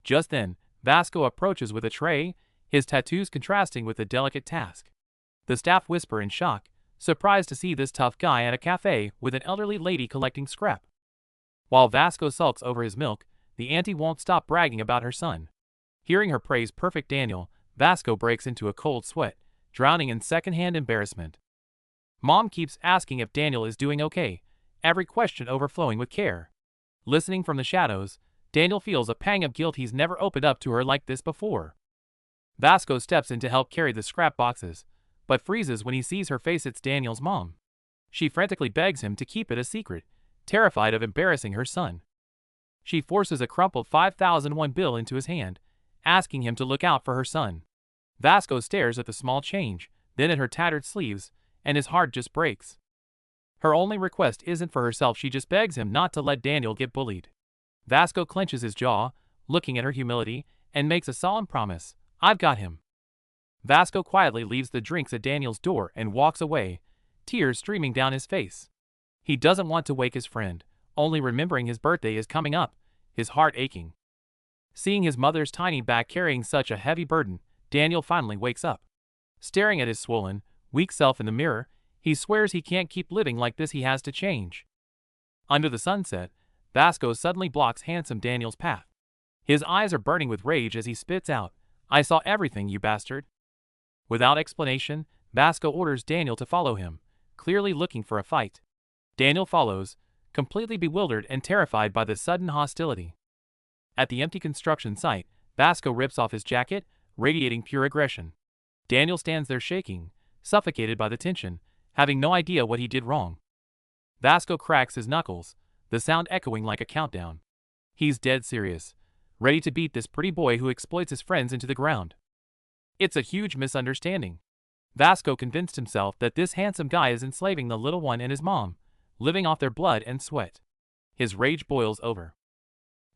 Just then, Vasco approaches with a tray, his tattoos contrasting with the delicate task. The staff whisper in shock, surprised to see this tough guy at a cafe with an elderly lady collecting scrap. While Vasco sulks over his milk, the auntie won't stop bragging about her son. Hearing her praise perfect Daniel, Vasco breaks into a cold sweat, drowning in secondhand embarrassment. Mom keeps asking if Daniel is doing okay, every question overflowing with care. Listening from the shadows, Daniel feels a pang of guilt. He's never opened up to her like this before. Vasco steps in to help carry the scrap boxes, but freezes when he sees her face. It's Daniel's mom. She frantically begs him to keep it a secret, terrified of embarrassing her son. She forces a crumpled 5,001 bill into his hand, asking him to look out for her son. Vasco stares at the small change, then at her tattered sleeves, and his heart just breaks. Her only request isn't for herself. She just begs him not to let Daniel get bullied. Vasco clenches his jaw, looking at her humility, and makes a solemn promise, "I've got him." Vasco quietly leaves the drinks at Daniel's door and walks away, tears streaming down his face. He doesn't want to wake his friend, only remembering his birthday is coming up, his heart aching. Seeing his mother's tiny back carrying such a heavy burden, Daniel finally wakes up. Staring at his swollen, weak self in the mirror, he swears he can't keep living like this. He has to change. Under the sunset, Vasco suddenly blocks handsome Daniel's path. His eyes are burning with rage as he spits out, "I saw everything, you bastard." Without explanation, Vasco orders Daniel to follow him, clearly looking for a fight. Daniel follows, completely bewildered and terrified by the sudden hostility. At the empty construction site, Vasco rips off his jacket, radiating pure aggression. Daniel stands there shaking, suffocated by the tension, having no idea what he did wrong. Vasco cracks his knuckles, the sound echoing like a countdown. He's dead serious, ready to beat this pretty boy who exploits his friends into the ground. It's a huge misunderstanding. Vasco convinced himself that this handsome guy is enslaving the little one and his mom, living off their blood and sweat. His rage boils over.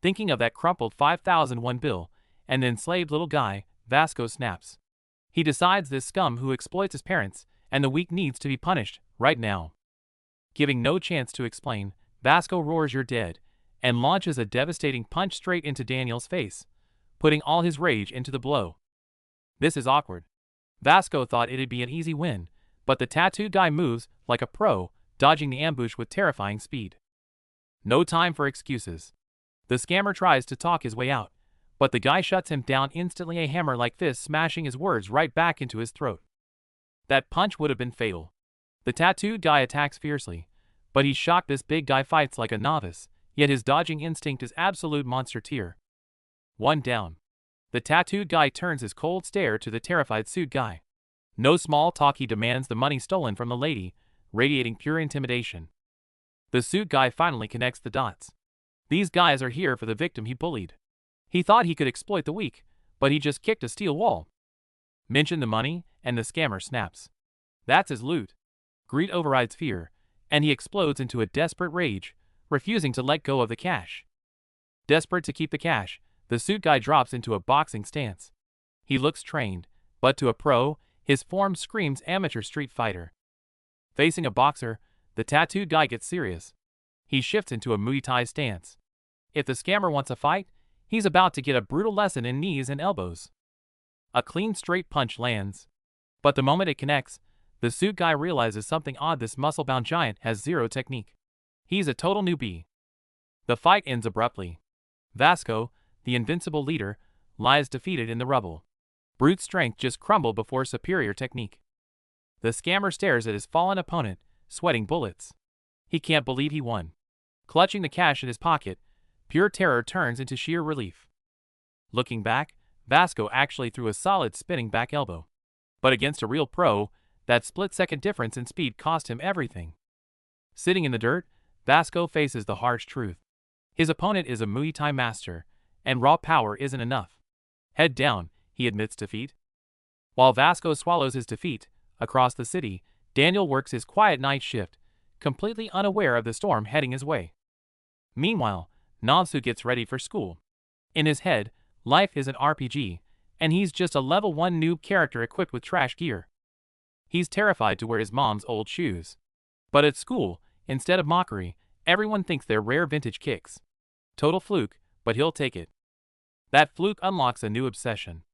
Thinking of that crumpled 5,001 bill and the enslaved little guy, Vasco snaps. He decides this scum who exploits his parents and the weak needs to be punished, right now. Giving no chance to explain, Vasco roars "You're dead," and launches a devastating punch straight into Daniel's face, putting all his rage into the blow. This is awkward. Vasco thought it'd be an easy win, but the tattooed guy moves like a pro, dodging the ambush with terrifying speed. No time for excuses. The scammer tries to talk his way out, but the guy shuts him down instantly, a hammer-like fist smashing his words right back into his throat. That punch would have been fatal. The tattooed guy attacks fiercely, but he's shocked. This big guy fights like a novice, yet his dodging instinct is absolute monster tier. One down. The tattooed guy turns his cold stare to the terrified suit guy. No small talk, he demands the money stolen from the lady, radiating pure intimidation. The suit guy finally connects the dots. These guys are here for the victim he bullied. He thought he could exploit the weak, but he just kicked a steel wall. Mention the money, and the scammer snaps. That's his loot. Greed overrides fear, and he explodes into a desperate rage, refusing to let go of the cash. Desperate to keep the cash, the suit guy drops into a boxing stance. He looks trained, but to a pro, his form screams amateur street fighter. Facing a boxer, the tattooed guy gets serious. He shifts into a Muay Thai stance. If the scammer wants a fight, he's about to get a brutal lesson in knees and elbows. A clean straight punch lands. But the moment it connects, the suit guy realizes something odd. This muscle-bound giant has zero technique. He's a total newbie. The fight ends abruptly. Vasco, the invincible leader, lies defeated in the rubble. Brute strength just crumbled before superior technique. The scammer stares at his fallen opponent, sweating bullets. He can't believe he won. Clutching the cash in his pocket, pure terror turns into sheer relief. Looking back, Vasco actually threw a solid spinning back elbow. But against a real pro, that split-second difference in speed cost him everything. Sitting in the dirt, Vasco faces the harsh truth. His opponent is a Muay Thai master, and raw power isn't enough. Head down, he admits defeat. While Vasco swallows his defeat, across the city, Daniel works his quiet night shift, completely unaware of the storm heading his way. Meanwhile, Navsu gets ready for school. In his head, life is an RPG, and he's just a level 1 noob character equipped with trash gear. He's terrified to wear his mom's old shoes. But at school, instead of mockery, everyone thinks they're rare vintage kicks. Total fluke, but he'll take it. That fluke unlocks a new obsession.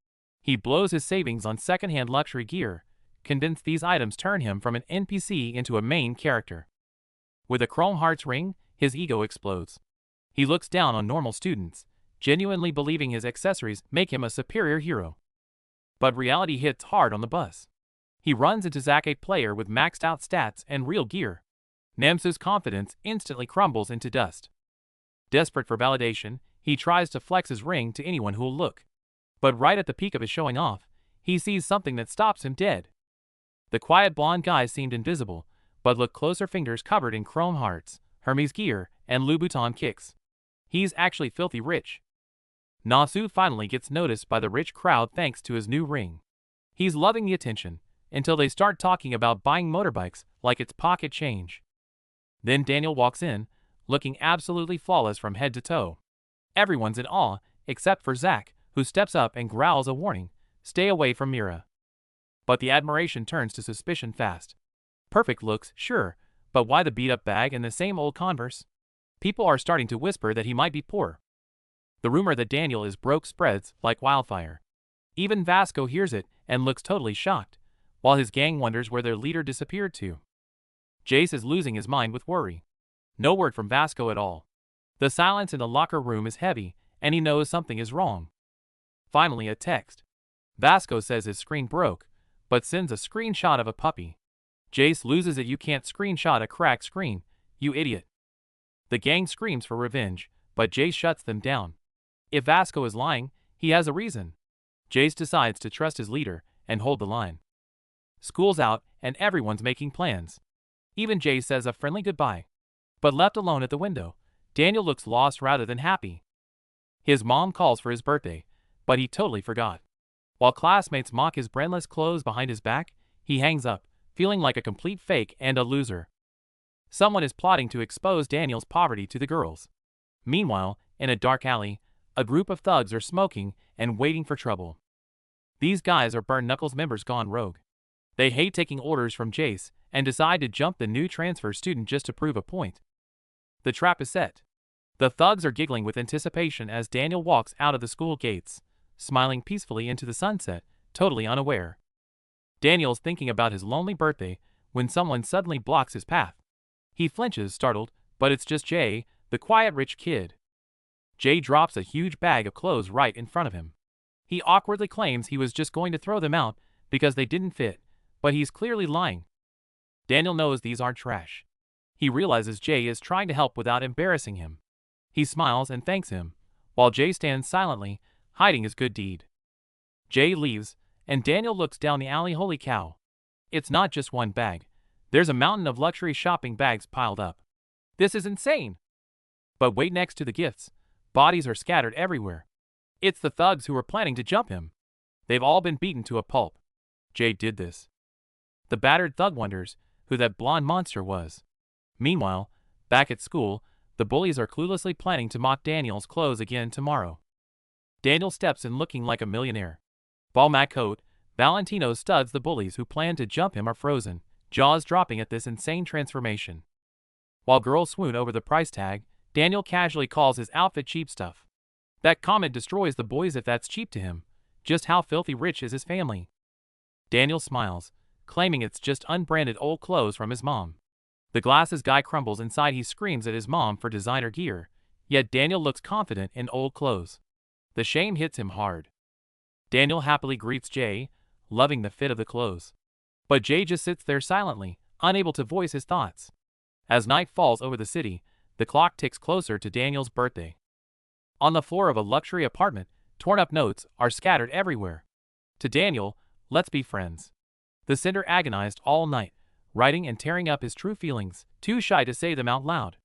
He blows his savings on second-hand luxury gear, convinced these items turn him from an NPC into a main character. With a Chrome Hearts ring, his ego explodes. He looks down on normal students, genuinely believing his accessories make him a superior hero. But reality hits hard on the bus. He runs into Zack, a player with maxed out stats and real gear. Namsu's confidence instantly crumbles into dust. Desperate for validation, he tries to flex his ring to anyone who'll look. But right at the peak of his showing off, he sees something that stops him dead. The quiet blonde guy seemed invisible, but looked closer, fingers covered in chrome hearts, Hermes gear, and Louboutin kicks. He's actually filthy rich. Nasu finally gets noticed by the rich crowd thanks to his new ring. He's loving the attention, until they start talking about buying motorbikes like it's pocket change. Then Daniel walks in, looking absolutely flawless from head to toe. Everyone's in awe, except for Zack, who steps up and growls a warning, "Stay away from Mira." But the admiration turns to suspicion fast. Perfect looks, sure, but why the beat-up bag and the same old Converse? People are starting to whisper that he might be poor. The rumor that Daniel is broke spreads like wildfire. Even Vasco hears it and looks totally shocked, while his gang wonders where their leader disappeared to. Jace is losing his mind with worry. No word from Vasco at all. The silence in the locker room is heavy, and he knows something is wrong. Finally, a text. Vasco says his screen broke, but sends a screenshot of a puppy. Jace loses it. "You can't screenshot a cracked screen, you idiot." The gang screams for revenge, but Jace shuts them down. If Vasco is lying, he has a reason. Jace decides to trust his leader and hold the line. School's out and everyone's making plans. Even Jace says a friendly goodbye. But left alone at the window, Daniel looks lost rather than happy. His mom calls for his birthday, but he totally forgot. While classmates mock his brandless clothes behind his back, he hangs up, feeling like a complete fake and a loser. Someone is plotting to expose Daniel's poverty to the girls. Meanwhile, in a dark alley, a group of thugs are smoking and waiting for trouble. These guys are Burn Knuckles members gone rogue. They hate taking orders from Jace and decide to jump the new transfer student just to prove a point. The trap is set. The thugs are giggling with anticipation as Daniel walks out of the school gates, smiling peacefully into the sunset, totally unaware. Daniel's thinking about his lonely birthday when someone suddenly blocks his path. He flinches, startled, but it's just Jay, the quiet rich kid. Jay drops a huge bag of clothes right in front of him. He awkwardly claims he was just going to throw them out because they didn't fit, but he's clearly lying. Daniel knows these aren't trash. He realizes Jay is trying to help without embarrassing him. He smiles and thanks him, while Jay stands silently, hiding his good deed. Jay leaves, and Daniel looks down the alley. Holy cow. It's not just one bag. There's a mountain of luxury shopping bags piled up. This is insane. But wait, next to the gifts, bodies are scattered everywhere. It's the thugs who were planning to jump him. They've all been beaten to a pulp. Jay did this. The battered thug wonders who that blonde monster was. Meanwhile, back at school, the bullies are cluelessly planning to mock Daniel's clothes again tomorrow. Daniel steps in looking like a millionaire. Balmac coat, Valentino studs. The bullies who plan to jump him are frozen, jaws dropping at this insane transformation. While girls swoon over the price tag, Daniel casually calls his outfit cheap stuff. That comment destroys the boys if that's cheap to him. Just how filthy rich is his family? Daniel smiles, claiming it's just unbranded old clothes from his mom. The glasses guy crumbles inside. He screams at his mom for designer gear, yet Daniel looks confident in old clothes. The shame hits him hard. Daniel happily greets Jay, loving the fit of the clothes. But Jay just sits there silently, unable to voice his thoughts. As night falls over the city, the clock ticks closer to Daniel's birthday. On the floor of a luxury apartment, torn-up notes are scattered everywhere. To Daniel, let's be friends. The sender agonized all night, writing and tearing up his true feelings, too shy to say them out loud.